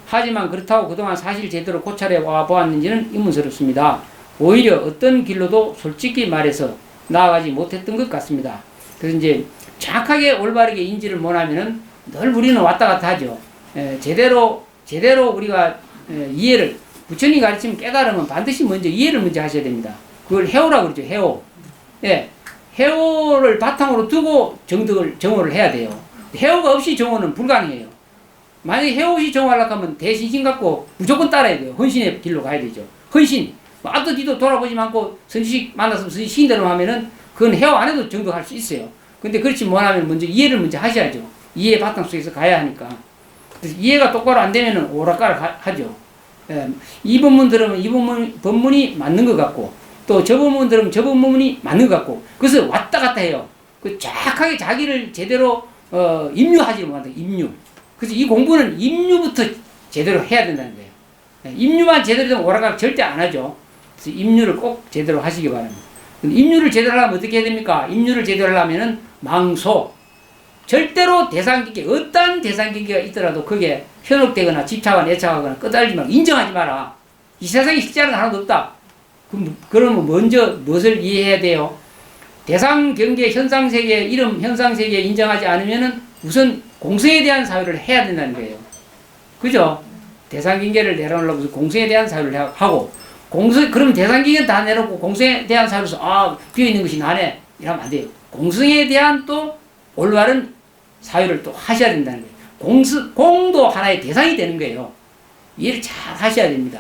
하지만 그렇다고 그동안 사실 제대로 고찰해 와 보았는지는 의문스럽습니다. 오히려 어떤 길로도 솔직히 말해서 나아가지 못했던 것 같습니다. 그래서 이제 정확하게 올바르게 인지를 못하면은 늘 우리는 왔다 갔다 하죠. 제대로 우리가 이해를 부처님 가르치면 깨달으면 반드시 먼저 이해를 먼저 하셔야 됩니다. 그걸 해오라고 그러죠. 해오. 해오를 바탕으로 두고 정오를 해야 돼요. 해오가 없이 정오는 불가능해요. 만약에 해오 없이 정오하려고 하면 대신심 갖고 무조건 따라야 돼요. 헌신의 길로 가야 되죠. 헌신. 앞도 뒤도 돌아보지 않고 선지식 만나서 선지식인대로 하면은 그건 해오 안 해도 정도할 수 있어요. 근데 그렇지 못하면 먼저 이해를 먼저 하셔야죠. 이해 바탕 속에서 가야 하니까. 그래서 이해가 똑바로 안 되면은 오락가락 하죠. 이 법문 들으면 이 법문이 맞는 것 같고 또 저 법문 들으면 저 법문이 맞는 것 같고 그래서 왔다 갔다 해요. 그 정확하게 자기를 제대로 임유하지 못한다. 임유. 그래서 이 공부는 임유부터 제대로 해야 된다는 거예요. 임유만 제대로 되면 오락가락 절대 안 하죠. 그래서 임유를 꼭 제대로 하시기 바랍니다. 임유를 제대로 하려면 어떻게 해야 됩니까? 임유를 제대로 하려면은 망소. 절대로 대상경계, 어떠한 대상경계가 있더라도 그게 현혹되거나 집착하거나 애착하거나 끄달리지 말고 인정하지 마라. 이 세상에 실제는 하나도 없다. 그러면 먼저 무엇을 이해해야 돼요? 대상경계, 현상세계, 이름 현상세계 인정하지 않으면은 우선 공성에 대한 사유를 해야 된다는 거예요. 그죠? 대상경계를 내려놓으려고 공성에 대한 사유를 하고 그럼 대상경계는 다 내놓고 공성에 대한 사유로서 비어있는 것이 나네 이러면 안 돼요. 공성에 대한 또 올바른 사유를 또 하셔야 된다는 거예요. 공도 하나의 대상이 되는 거예요. 이해를 잘 하셔야 됩니다.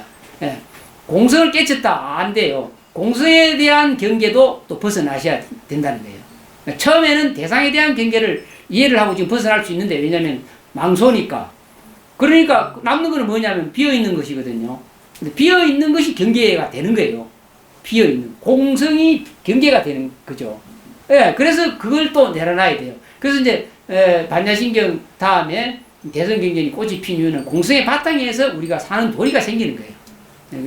공성을 깨쳤다 안 돼요. 공성에 대한 경계도 또 벗어나셔야 된다는 거예요. 그러니까 처음에는 대상에 대한 경계를 이해를 하고 지금 벗어날 수 있는데, 왜냐하면 망소니까. 그러니까 남는 거는 뭐냐면 비어있는 것이거든요. 근데 비어있는 것이 경계가 되는 거예요. 비어있는. 공성이 경계가 되는 거죠. 예, 그래서 그걸 또 내려놔야 돼요. 그래서 이제, 반야신경 다음에 대성경전이 꽃이 핀 이유는 공성의 바탕에서 우리가 사는 도리가 생기는 거예요.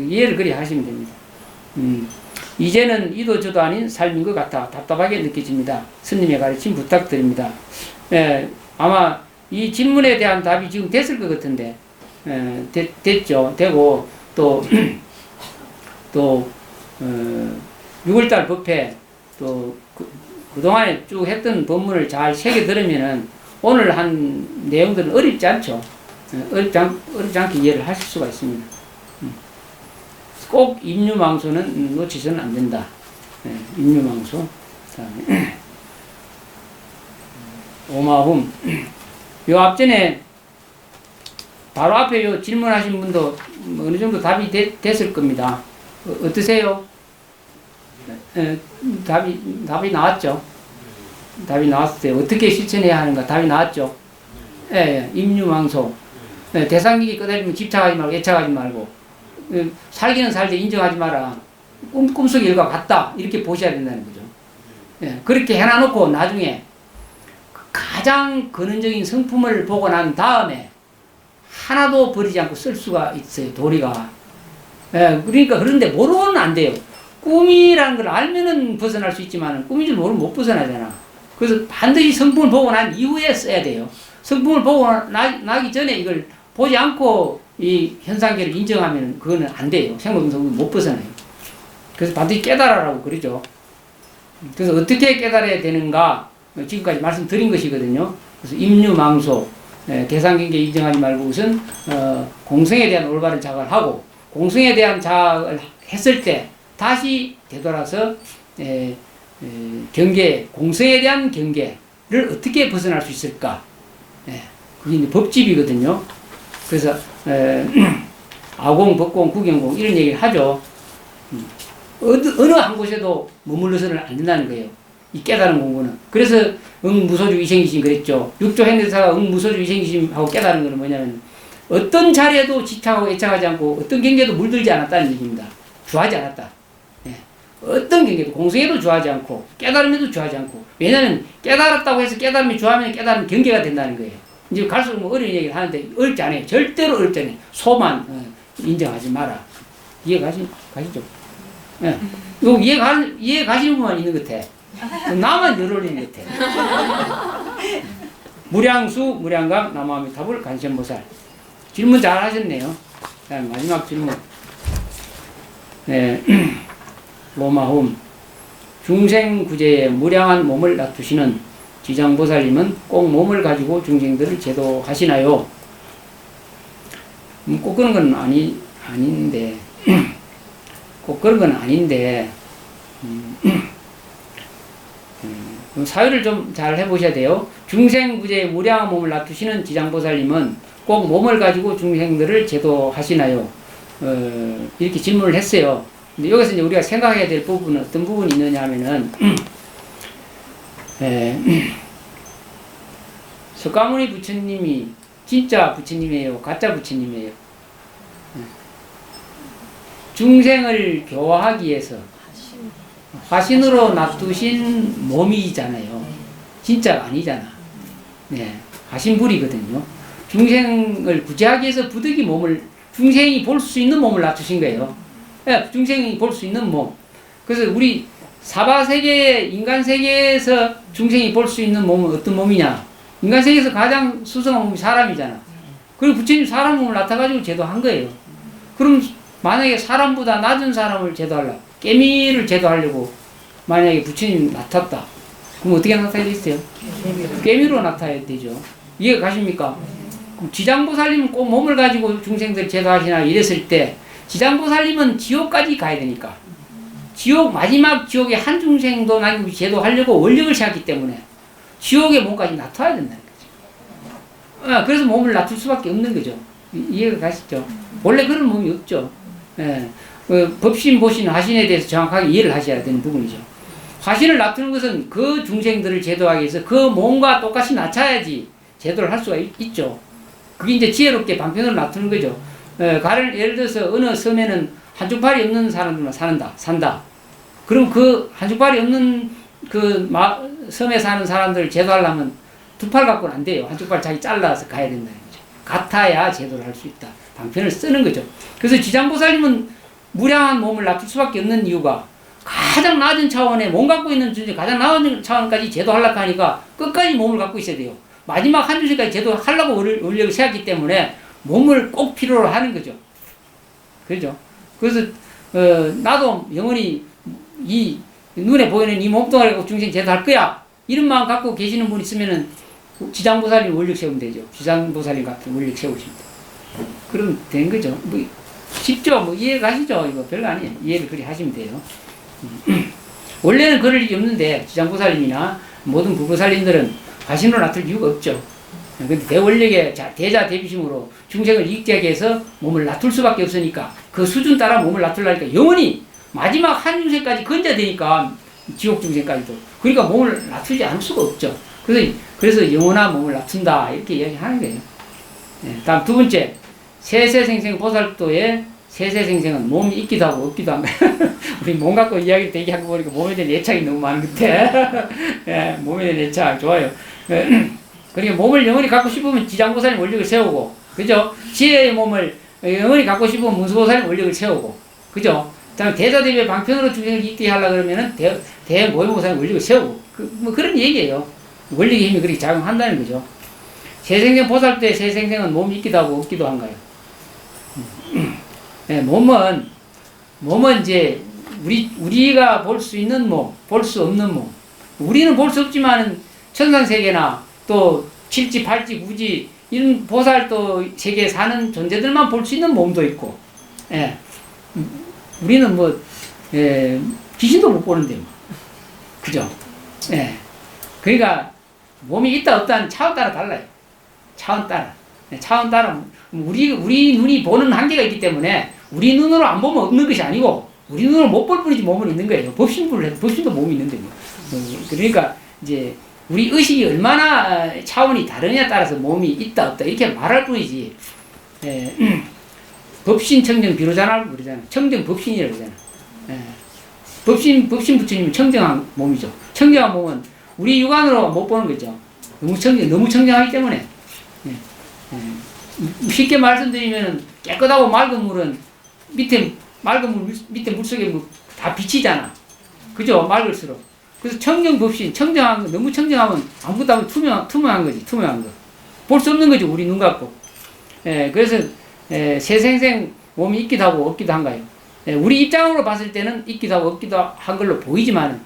이해를 그리 하시면 됩니다. 이제는 이도 저도 아닌 삶인 것 같아 답답하게 느껴집니다. 스님의 가르침 부탁드립니다. 아마 이 질문에 대한 답이 지금 됐을 것 같은데, 됐죠. 되고, 또, 6월달 법회, 또, 그동안에 쭉 했던 법문을 잘 새겨 들으면은, 오늘 한 내용들은 어렵지 않죠. 어렵지 않게 이해를 하실 수가 있습니다. 꼭 임유망소는 놓치서는 안 된다. 임유망소. 그다음에 오마훔. 요 앞전에 바로 앞에 요 질문하신 분도 어느 정도 답이 됐을 겁니다. 어떠세요? 답이 나왔죠. 답이 나왔어요. 어떻게 실천해야 하는가 답이 나왔죠. 임유망소. 대상기기 끄달리면 집착하지 말고 애착하지 말고, 살기는 살되 인정하지 마라. 꿈속의 일과 같다. 이렇게 보셔야 된다는 거죠. 그렇게 해놔놓고 나중에 가장 근원적인 성품을 보고 난 다음에 하나도 버리지 않고 쓸 수가 있어요. 도리가. 그러니까 그런데 모르고는 안 돼요. 꿈이라는 걸 알면은 벗어날 수 있지만 꿈인 줄 모르면 못 벗어나잖아. 그래서 반드시 성품을 보고 난 이후에 써야 돼요. 성품을 보고 나기 전에 이걸 보지 않고 이 현상계를 인정하면 그거는 안 돼요. 생로병사는 못 벗어나요. 그래서 반드시 깨달아라고 그러죠. 그래서 어떻게 깨달아야 되는가 지금까지 말씀드린 것이거든요. 그래서 임유망소, 대상경계 인정하지 말고 우선 공성에 대한 올바른 자각을 하고, 공성에 대한 자각을 했을 때 다시 되돌아서 경계, 공성에 대한 경계를 어떻게 벗어날 수 있을까? 그게 이제 법집이거든요. 그래서 아공, 법공, 구경공 이런 얘기를 하죠. 어느 한 곳에도 머물러서는 안 된다는 거예요. 이 깨달은 공부는. 그래서 응무소주 이생기심 그랬죠. 육조 행대사가 응무소주 이생기심하고 깨달은 거는 뭐냐면 어떤 자리에도 집착하고 애착하지 않고 어떤 경계도 물들지 않았다는 얘기입니다. 주하지 않았다. 어떤 경계도 공성에도 주하지 않고 깨달음에도 주하지 않고. 왜냐하면 깨달았다고 해서 깨달음이 주하면 깨달음 경계가 된다는 거예요. 이제 갈수록 뭐 어려운 얘기를 하는데 어렵지 않아요. 절대로 어렵지 않아요. 소만 인정하지 마라. 가시죠? 이거 이해 가시는 분만 있는 것 같아. 나만 열 올리는 것 같아. 무량수, 무량강, 남아미타불, 간센보살. 질문 잘 하셨네요. 자, 마지막 질문. 로마홈. 중생구제에 무량한 몸을 놔두시는 지장보살님은 꼭 몸을 가지고 중생들을 제도하시나요? 꼭 그런 건 아닌데. 꼭 그런 건 아닌데. 사유를 좀 잘 해보셔야 돼요. 중생구제에 무량한 몸을 놔두시는 지장보살님은 꼭 몸을 가지고 중생들을 제도하시나요? 이렇게 질문을 했어요. 근데 여기서 이제 우리가 생각해야 될 부분은 어떤 부분이 있느냐 하면은, 석가모니 부처님이 진짜 부처님이에요? 가짜 부처님이에요? 중생을 교화하기 위해서 화신으로 놔두신 몸이잖아요. 진짜가 아니잖아. 화신불이거든요. 중생을 구제하기 위해서 부득이 몸을, 중생이 볼 수 있는 몸을 놔두신 거예요. 중생이 볼 수 있는 몸. 그래서 우리 사바세계, 인간세계에서 중생이 볼 수 있는 몸은 어떤 몸이냐? 인간세계에서 가장 수성한 몸이 사람이잖아. 그리고 부처님 사람 몸을 나타가지고 제도한 거예요. 그럼 만약에 사람보다 낮은 사람을 제도하려, 깨미를 제도하려고 만약에 부처님 나탔다. 그럼 어떻게 나타나야 되겠어요? 깨미로 나타나야 되죠. 이해가 가십니까? 그럼 지장보살님은 꼭 몸을 가지고 중생들 제도하시나 이랬을 때, 지장보살님은 지옥까지 가야 되니까, 마지막 지옥에 한 중생도 남기고 제도하려고 원력을 씌웠기 때문에 지옥의 몸까지 놔둬야 된다는 거죠. 그래서 몸을 놔둘 수밖에 없는 거죠. 이해가 가시죠? 원래 그런 몸이 없죠. 법신, 보신, 하신에 대해서 정확하게 이해를 하셔야 되는 부분이죠. 화신을 놔두는 것은 그 중생들을 제도하기 위해서 그 몸과 똑같이 낮춰야지 제도를 할 수가 있죠. 그게 이제 지혜롭게 방편으로 놔두는 거죠. 예를 들어서 어느 섬에는 한쪽 팔이 없는 사람들만 산다. 그럼 그 한쪽 팔이 없는 섬에 사는 사람들을 제도하려면 두 팔 갖고는 안 돼요. 한쪽 팔 자기 잘라서 가야 된다는 거죠. 같아야 제도를 할 수 있다. 방편을 쓰는 거죠. 그래서 지장보살님은 무량한 몸을 놔둘 수밖에 없는 이유가 가장 낮은 차원에 몸 갖고 있는 존재 가장 낮은 차원까지 제도하려고 하니까 끝까지 몸을 갖고 있어야 돼요. 마지막 한 주제까지 제도하려고 원력을 세웠기 때문에 몸을 꼭 필요로 하는 거죠. 그죠? 그래서 나도 영원히 이 눈에 보이는 이 몸뚱아리 중생 제도할 거야. 이런 마음 갖고 계시는 분 있으면은 지장보살님 원력 세우면 되죠. 지장보살님 같은 원력 세우십니다. 그럼 된 거죠. 뭐 쉽죠. 뭐 이해 가시죠. 이거 별거 아니에요. 이해를 그리 하시면 돼요. 원래는 그럴 일이 없는데 지장보살님이나 모든 부부살님들은 화신으로 놔둘 이유가 없죠. 근데 대원력의 대자 대비심으로 중생을 익지하게 해서 몸을 놔둘 수밖에 없으니까 그 수준 따라 몸을 놔둘라니까 영원히 마지막 한 중생까지 건져야 되니까 지옥 중생까지도. 그러니까 몸을 놔두지 않을 수가 없죠. 그래서 영원한 몸을 놔둔다 이렇게 이야기하는 거예요. 다음 두 번째, 세세생생 보살도의 세세생생은 몸이 있기도 하고 없기도 한다. 우리 몸 갖고 이야기를 되게 하고 보니까 몸에 대한 애착이 너무 많은 것 같아. 예, 몸에 대한 애착 좋아요. 그러니까 몸을 영원히 갖고 싶으면 지장보살님 원력을 세우고, 그죠? 지혜의 몸을 영원히 갖고 싶으면 문수보살님 원력을 세우고, 그죠? 다음에 대자대비의 방편으로 중생을 있게 하려고 그러면은 대모임보살님 원력을 세우고, 뭐 그런 얘기예요. 원력의 힘이 그렇게 작용한다는 거죠. 세생생 보살 때 세생생은 몸이 있기도 하고 없기도 한가요? 네, 몸은 이제 우리가 볼 수 있는 몸, 볼 수 없는 몸. 우리는 볼 수 없지만은 천상세계나 또 칠지, 팔지, 구지 이런 보살도 세계에 사는 존재들만 볼 수 있는 몸도 있고, 예. 우리는 귀신도 못 보는데 뭐. 그죠? 예. 그러니까 몸이 있다 없다는 차원 따라 달라요. 차원 따라 우리 눈이 보는 한계가 있기 때문에 우리 눈으로 안 보면 없는 것이 아니고 우리 눈으로 못 볼 뿐이지 몸은 있는 거예요. 법신도 몸이 있는데 뭐. 그러니까 이제 우리 의식이 얼마나 차원이 다르냐에 따라서 몸이 있다 없다 이렇게 말할 뿐이지. 법신 청정 비로자나 그러잖아. 청정 법신이라고 그러잖아. 법신 부처님은 청정한 몸이죠. 청정한 몸은 우리 육안으로 못 보는 거죠. 너무 청정하기 때문에. 쉽게 말씀드리면 깨끗하고 맑은 물은 맑은 물 밑에 물속에 다 비치잖아. 그죠? 맑을수록. 그래서 청정 법신, 너무 청정하면 아무것도 하면 투명한 거지. 투명한 거. 볼 수 없는 거죠. 우리 눈 갖고. 그래서 세생생 몸이 있기도 하고 없기도 한가요. 우리 입장으로 봤을 때는 있기도 하고 없기도 한 걸로 보이지만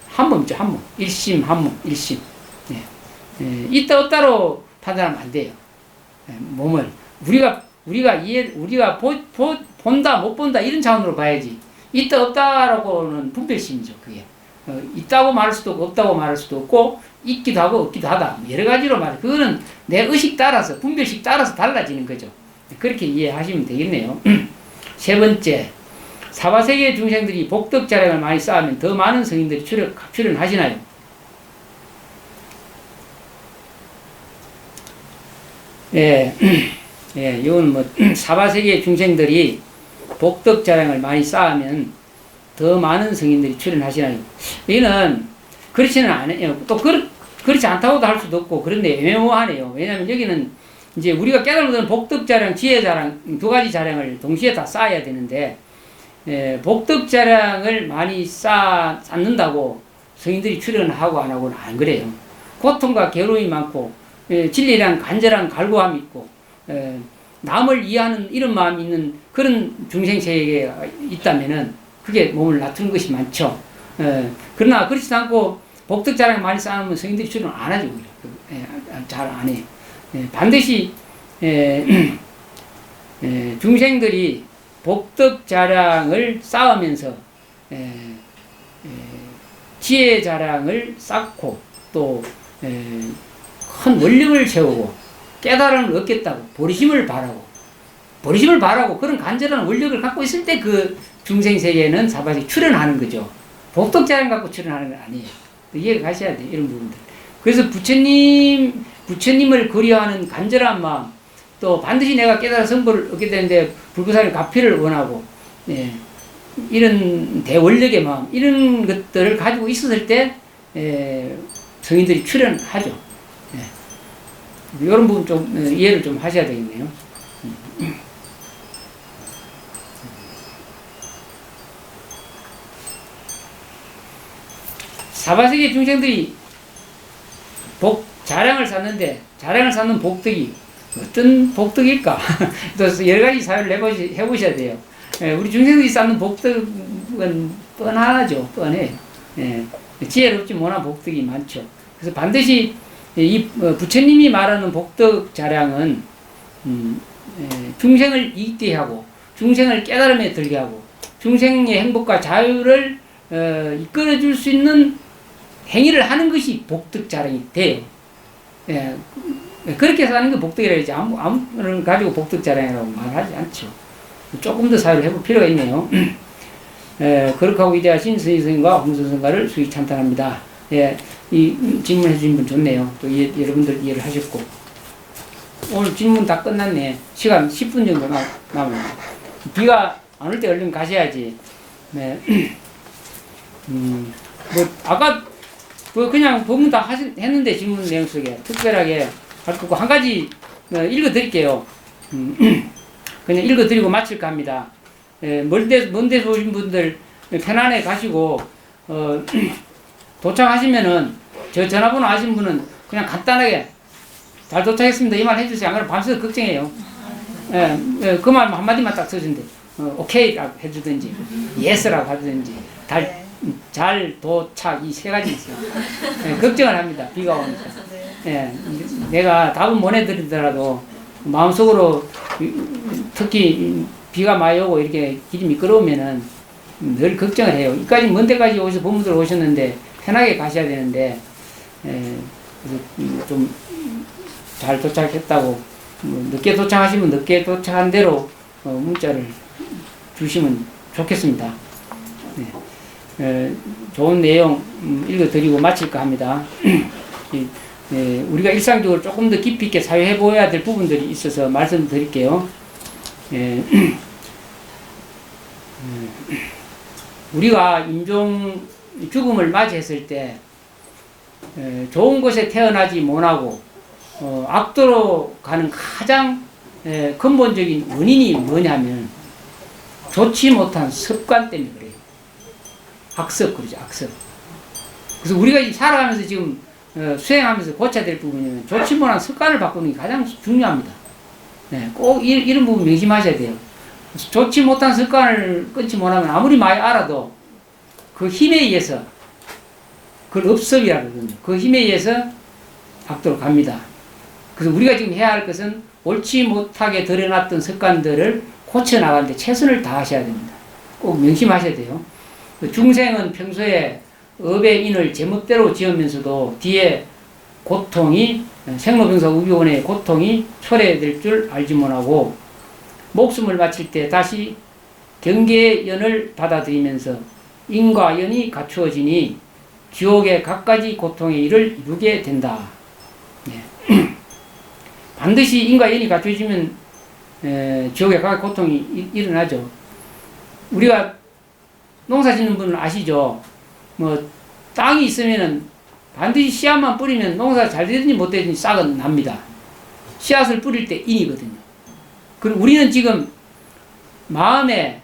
한 몸이죠. 한 몸. 일심, 한 몸. 일심. 있다 없다로 판단하면 안 돼요. 몸을 우리가 본다 못 본다 이런 차원으로 봐야지. 있다 없다라고는 분별심이죠. 그게 있다고 말할 수도 없고 없다고 말할 수도 없고 있기도 하고 없기도 하다 여러 가지로 말해. 그거는 내 의식 따라서 분별식 따라서 달라지는 거죠. 그렇게 이해하시면 되겠네요. 세 번째, 사바세계 중생들이 복덕 자량을 많이 쌓으면 더 많은 성인들이 출현하시나요? 이건 사바세계 중생들이 복덕 자량을 많이 쌓으면 더 많은 성인들이 출현하시나요? 이는 그렇지는 않아요. 또 그렇지 않다고도 할 수도 없고 그런데 애매모호하네요. 왜냐하면 여기는 이제 우리가 깨달은 복덕 자량, 지혜 자량 두 가지 자량을 동시에 다 쌓아야 되는데 복덕 자량을 많이 쌓는다고 성인들이 출현하고 안 하고는 안 그래요. 고통과 괴로움이 많고 진리랑 간절한 갈구함이 있고 남을 이해하는 이런 마음이 있는 그런 중생세계가 있다면은 그게 몸을 낮추는 것이 많죠. 그러나 그렇지 않고 복덕 자랑을 많이 쌓으면 성인들이 출연 안 하죠. 잘 안 해요. 반드시 중생들이 복덕 자랑을 쌓으면서 지혜 자랑을 쌓고 또 큰 원력을 세우고 깨달음을 얻겠다고 보리심을 바라고 보리심을 바라고 그런 간절한 원력을 갖고 있을 때 그 중생 세계에는 사바세계 출현하는 거죠. 복덕자랑 갖고 출현하는 건 아니에요. 이해가 가셔야 돼요. 이런 부분들. 그래서 부처님을 그리워하는 간절한 마음, 또 반드시 내가 깨달아 성불을 얻게 되는데 불구사의 가피를 원하고, 예, 이런 대원력의 마음, 이런 것들을 가지고 있었을 때 성인들이 출현하죠. 예. 이런 부분 좀 이해를 좀 하셔야 되겠네요. 사바세계 중생들이 자량을 쌓는데, 자량을 쌓는 복덕이 어떤 복덕일까? 또 여러 가지 사유를 해보셔야 돼요. 예, 우리 중생들이 쌓는 복덕은 뻔하죠. 뻔해요. 예, 지혜롭지 못한 복덕이 많죠. 그래서 반드시 이 부처님이 말하는 복덕 자량은 중생을 이익되게 하고, 중생을 깨달음에 들게 하고, 중생의 행복과 자유를 이끌어줄 수 있는 행위를 하는 것이 복덕 자량이 돼요. 예, 그렇게 사는 게 복덕이라 하지, 아무를 가지고 복덕 자량이라고 말하지 않죠. 조금 더 사유를 해볼 필요가 있네요. 거룩하고 위대하신 스님과 홍선생과를 수익 찬탄합니다. 예, 이 질문해 주신 분 좋네요. 또 여러분들 이해를 하셨고. 오늘 질문 다 끝났네. 시간 10분 정도 남아요. 비가 안 올 때 얼른 가셔야지. 네. 뭐, 아까, 그냥 법문 다 했는데, 질문 내용 속에. 특별하게 할 거고, 한 가지 읽어 드릴게요. 그냥 읽어 드리고 마칠까 합니다. 먼 데서 오신 분들 편안히 가시고, 도착하시면은, 저 전화번호 아신 분은 그냥 간단하게 잘 도착했습니다. 이 말 해주세요. 안 그러면 밤새서 걱정해요. 그 말 한마디만 딱 써준대. 오케이라고 해주든지, 예스라고 하든지, 잘 도착, 이 세 가지 있어요. 걱정을 합니다. 비가 오니까. 내가 답은 못 해드리더라도, 마음속으로, 특히 비가 많이 오고 이렇게 길이 미끄러우면은 늘 걱정을 해요. 이까지 먼 데까지 오셔서 본분들 오셨는데, 편하게 가셔야 되는데, 그래서 좀 잘 도착했다고, 늦게 도착하시면 늦게 도착한 대로 문자를 주시면 좋겠습니다. 좋은 내용 읽어드리고 마칠까 합니다. 우리가 일상적으로 조금 더 깊이 있게 사유해 보아야 될 부분들이 있어서 말씀드릴게요. 우리가 임종 죽음을 맞이했을 때 좋은 곳에 태어나지 못하고 악도로 가는 가장 근본적인 원인이 뭐냐면 좋지 못한 습관 때문에 그래요. 악습 그러죠. 악습. 그래서 우리가 살아가면서 지금 수행하면서 고쳐야 될 부분이면 좋지 못한 습관을 바꾸는 게 가장 중요합니다. 꼭 이런 부분 명심하셔야 돼요. 좋지 못한 습관을 끊지 못하면 아무리 많이 알아도 그 힘에 의해서, 그걸 업습이라고 그러거든요. 그 힘에 의해서 악도로 갑니다. 그래서 우리가 지금 해야 할 것은 옳지 못하게 들여놨던 습관들을 고쳐나가는데 최선을 다하셔야 됩니다. 꼭 명심하셔야 돼요. 중생은 평소에 업의 인을 제멋대로 지으면서도 뒤에 고통이, 생로병사 우비원의 고통이 초래될 줄 알지 못하고, 목숨을 바칠 때 다시 경계의 연을 받아들이면서 인과 연이 갖추어지니 지옥의 갖가지 고통의 일을 이루게 된다. 반드시 인과 연이 갖추어지면 지옥의 각가지 고통이 일어나죠. 우리가 농사 짓는 분은 아시죠? 뭐 땅이 있으면은 반드시 씨앗만 뿌리면 농사가 잘 되든지 못 되든지 싹은 납니다. 씨앗을 뿌릴 때 인이거든요. 그리고 우리는 지금 마음에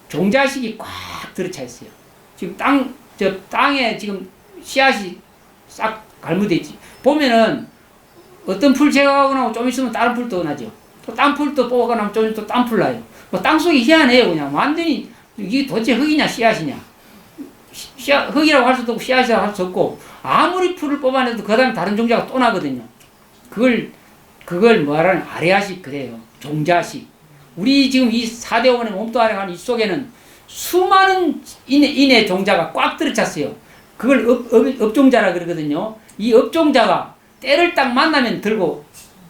종자식이 꽉 들어차 있어요. 지금 땅에 지금 씨앗이 싹 갈무돼 있지. 보면은 어떤 풀 제거하고 나면 좀 있으면 다른 풀도 나죠. 또 딴 풀도 뽑아가 나면 좀 또 딴 풀 나요. 뭐 땅속이 희한해요. 그냥 완전히 이게 도대체 흙이냐 씨앗이냐. 흙이라고 할 수도 없고 씨앗이라고 할 수 없고, 아무리 풀을 뽑아내도 그 다음에 다른 종자가 또 나거든요. 그걸 뭐하라는 아래아식 그래요. 종자식. 우리 지금 이 4대 5번의 몸도 아래 가는 이 속에는 수많은 인의 종자가 꽉 들어찼어요. 그걸 업종자라 그러거든요. 이 업종자가 때를 딱 만나면 들고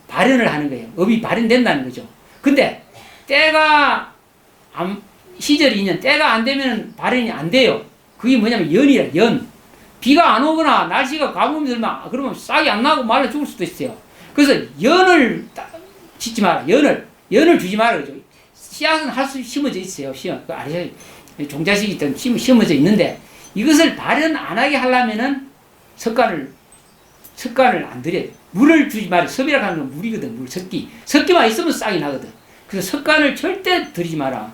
발현을 하는 거예요. 업이 발현된다는 거죠. 근데 때가 시절이 있는 때가 안 되면 발현이 안 돼요. 그게 뭐냐면 연이라 연. 비가 안 오거나 날씨가 가뭄이 들면 그러면 싹이 안 나고 말라 죽을 수도 있어요. 그래서 연을 짓지 마라. 연을 주지 마라. 그죠? 씨앗은 할 수 심어져 있어요. 그 아래에 종자식이 있던 심어져 있는데 이것을 발현 안 하게 하려면은 석간을 안 들여야 돼. 물을 주지 마라. 섭이라고 하는 건 물이거든. 물, 석기만 있으면 싹이 나거든. 그래서 석간을 절대 들이지 마라.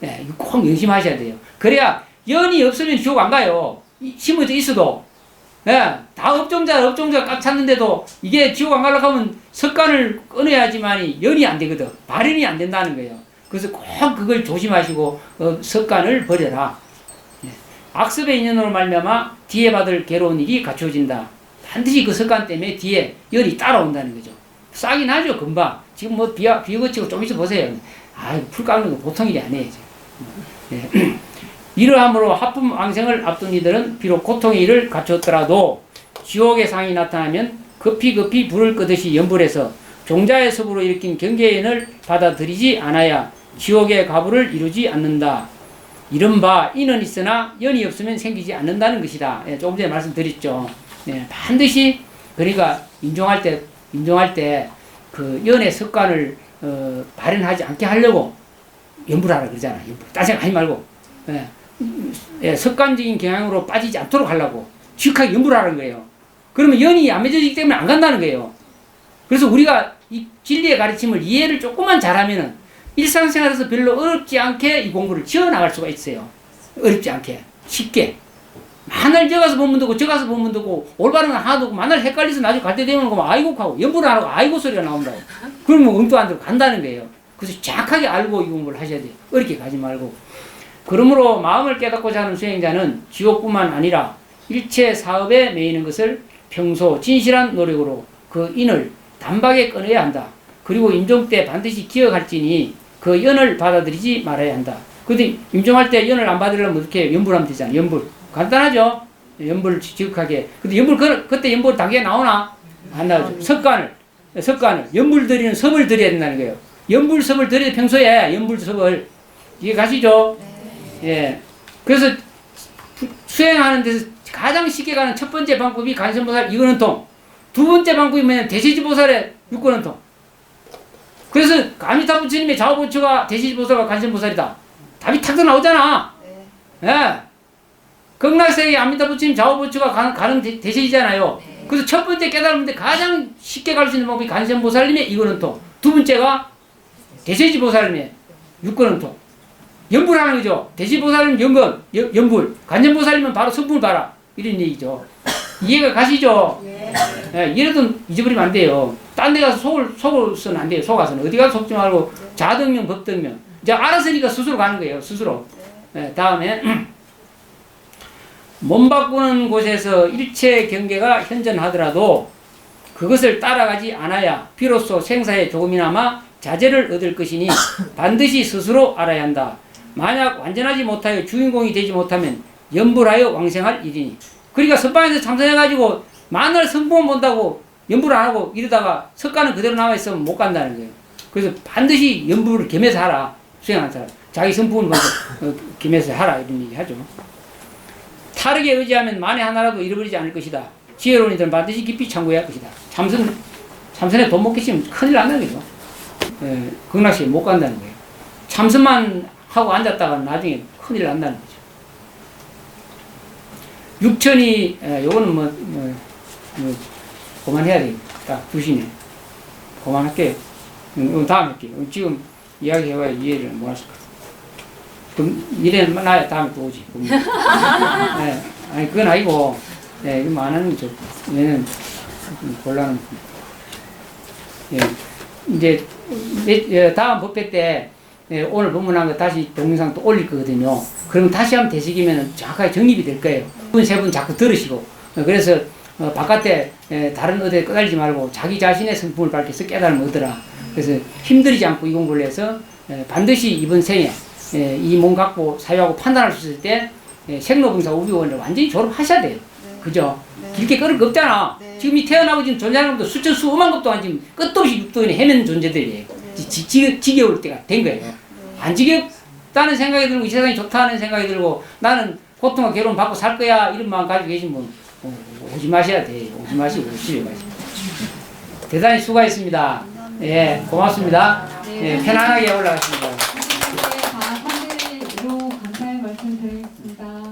네, 이거 꼭 명심하셔야 돼요. 그래야 연이 없으면 지옥 안 가요. 심어져 있어도. 네, 다 업종자 꽉 찼는데도 이게 지옥 안 가려고 하면 석간을 끊어야지만 연이 안 되거든. 발현이 안 된다는 거예요. 그래서 꼭 그걸 조심하시고 석간을 버려라. 네. 악습의 인연으로 말미암아 뒤에 받을 괴로운 일이 갖춰진다. 반드시 그 석간 때문에 뒤에 연이 따라온다는 거죠. 싹이 나죠, 금방. 지금 뭐 비 그치고 좀 있어 보세요. 풀 깎는 거 보통 일이 아니에요. 네. 이러함으로 하품 왕생을 앞둔 이들은 비록 고통의 일을 갖췄더라도 지옥의 상이 나타나면 급히 불을 끄듯이 연불해서 종자의 섭으로 일으킨 경계인을 받아들이지 않아야 지옥의 가부를 이루지 않는다. 이른바 인은 있으나 연이 없으면 생기지 않는다는 것이다. 예, 조금 전에 말씀드렸죠. 예, 반드시 그러니까 인종할 때 그 연의 석간을 발현하지 않게 하려고 연불하라 그러잖아. 딴 생각하지 말고. 예, 석간적인 경향으로 빠지지 않도록 하려고 지극하게 연불하는 거예요. 그러면 연이 안 맺어지기 때문에 안 간다는 거예요. 그래서 우리가 이 진리의 가르침을 이해를 조금만 잘하면은 일상생활에서 별로 어렵지 않게 이 공부를 지어나갈 수가 있어요. 어렵지 않게 쉽게. 만날 저 가서 보면 되고 저 가서 보면 되고 올바른 건 하나도 없고 만날 헷갈려서 나중에 갈 때 되면 아이고 하고 연불을 안 하고 아이고 소리가 나온다고. 그러면 음도 안 들고 간다는 거예요. 그래서 정확하게 알고 이 공부를 하셔야 돼요. 어렵게 가지 말고. 그러므로 마음을 깨닫고자 하는 수행자는 지옥뿐만 아니라 일체 사업에 매이는 것을 평소 진실한 노력으로 그 인을 단박에 끊어야 한다. 그리고 임종 때 반드시 기억할지니 그 연을 받아들이지 말아야 한다. 근데 임종할 때 연을 안 받으려면 어떻게 연불하면 되잖아. 연불. 간단하죠? 연불 지극하게. 근데 연불, 그때 연불 단계가 나오나? 안 나오죠. 석간을. 연불 드리는 섭을 드려야 된다는 거예요. 연불 섭을 드려야 평소에 연불 섭을. 이해 가시죠? 예. 그래서 수행하는 데서 가장 쉽게 가는 첫 번째 방법이 간선보살 이근원통. 두 번째 방법이 뭐냐면 대시지보살의 육근원통. 그래서 아미타 부처님의 좌우보처가 대시지보살과 간선보살이다. 답이 탁 나오잖아. 예. 극락세계 아미타 부처님 좌우보처가 가는 대세이잖아요. 그래서 첫 번째 깨달음인데 가장 쉽게 갈 수 있는 방법이 간선보살님의 이근원통. 두 번째가 대세지보살님의 육근원통. 연불하는 거죠. 대시보살님 연불. 간선보살님은 바로 선불 봐라. 이런 얘기죠. 이해가 가시죠? 예, 이래도 잊어버리면 안 돼요. 딴 데 가서 속을서는 안 돼요. 속아서는. 어디 가서 속지 말고 자등명, 법등명. 이제 알았으니까 스스로 가는 거예요. 스스로. 예, 다음에 몸 바꾸는 곳에서 일체 경계가 현존하더라도 그것을 따라가지 않아야 비로소 생사에 조금이나마 자제를 얻을 것이니 반드시 스스로 알아야 한다. 만약 완전하지 못하여 주인공이 되지 못하면 연불하여 왕생할 일이니. 그러니까 선방에서 참선해가지고 만날 성품 본다고 연불 안 하고 이러다가 석가는 그대로 남아있으면 못 간다는 거예요. 그래서 반드시 연불을 겸해서 하라. 수행하는 사람. 자기 성품을 먼저 겸해서 하라. 이런 얘기 하죠. 타르게 의지하면 만에 하나라도 잃어버리지 않을 것이다. 지혜로운 이들은 반드시 깊이 참고해야 할 것이다. 참선에 돈 못 계시면 큰일 난다는 거죠. 예, 극락시에 못 간다는 거예요. 참선만 하고 앉았다가 나중에 큰일 난다는 거죠. 육천이, 요거는 그만해야 되겠다. 2시네. 그만할게요. 다음에 할게요. 지금 이야기해봐야 이해를 못 하실 것 같아요. 그럼 이래는 나야 다음에 또 오지. 네. 아니, 그건 아니고, 네, 이거 안 하는 거죠. 얘는 곤란한. 예. 이제, 다음 법회 때, 오늘 법문한 거 다시 동영상 또 올릴 거거든요. 그러면 다시 한번 되시기면 정확하게 정립이 될 거예요. 두 분, 세 분 자꾸 들으시고. 그래서, 바깥에, 다른 어디에 끄달리지 말고 자기 자신의 성품을 밝혀서 깨달음을 얻으라. 그래서 힘들이지 않고 이 공부를 해서, 반드시 이번 생에, 이 몸 갖고 사유하고 판단할 수 있을 때 생로병사 우비원을 완전히 졸업하셔야 돼요. 네. 그죠? 네. 길게 끌을 거 없잖아. 네. 지금 이 태어나고 지금 존재하는 것도 수천 수억만 것도 아니고 끝도 없이 육도인에 헤맨 존재들이에요. 네. 지겨울 때가 된 거예요. 안 지겹다는 생각이 들고 이 세상이 좋다는 생각이 들고 나는 고통과 괴로움 받고 살 거야 이런 마음 가지고 계신 분 오지 마셔야 돼. 오지 마시고 집에 가시고. 대단히 수고하셨습니다. 예, 고맙습니다. 예, 편안하게 올라가십니다. 선생님께 다 3대1로 감사의 말씀 드리겠습니다.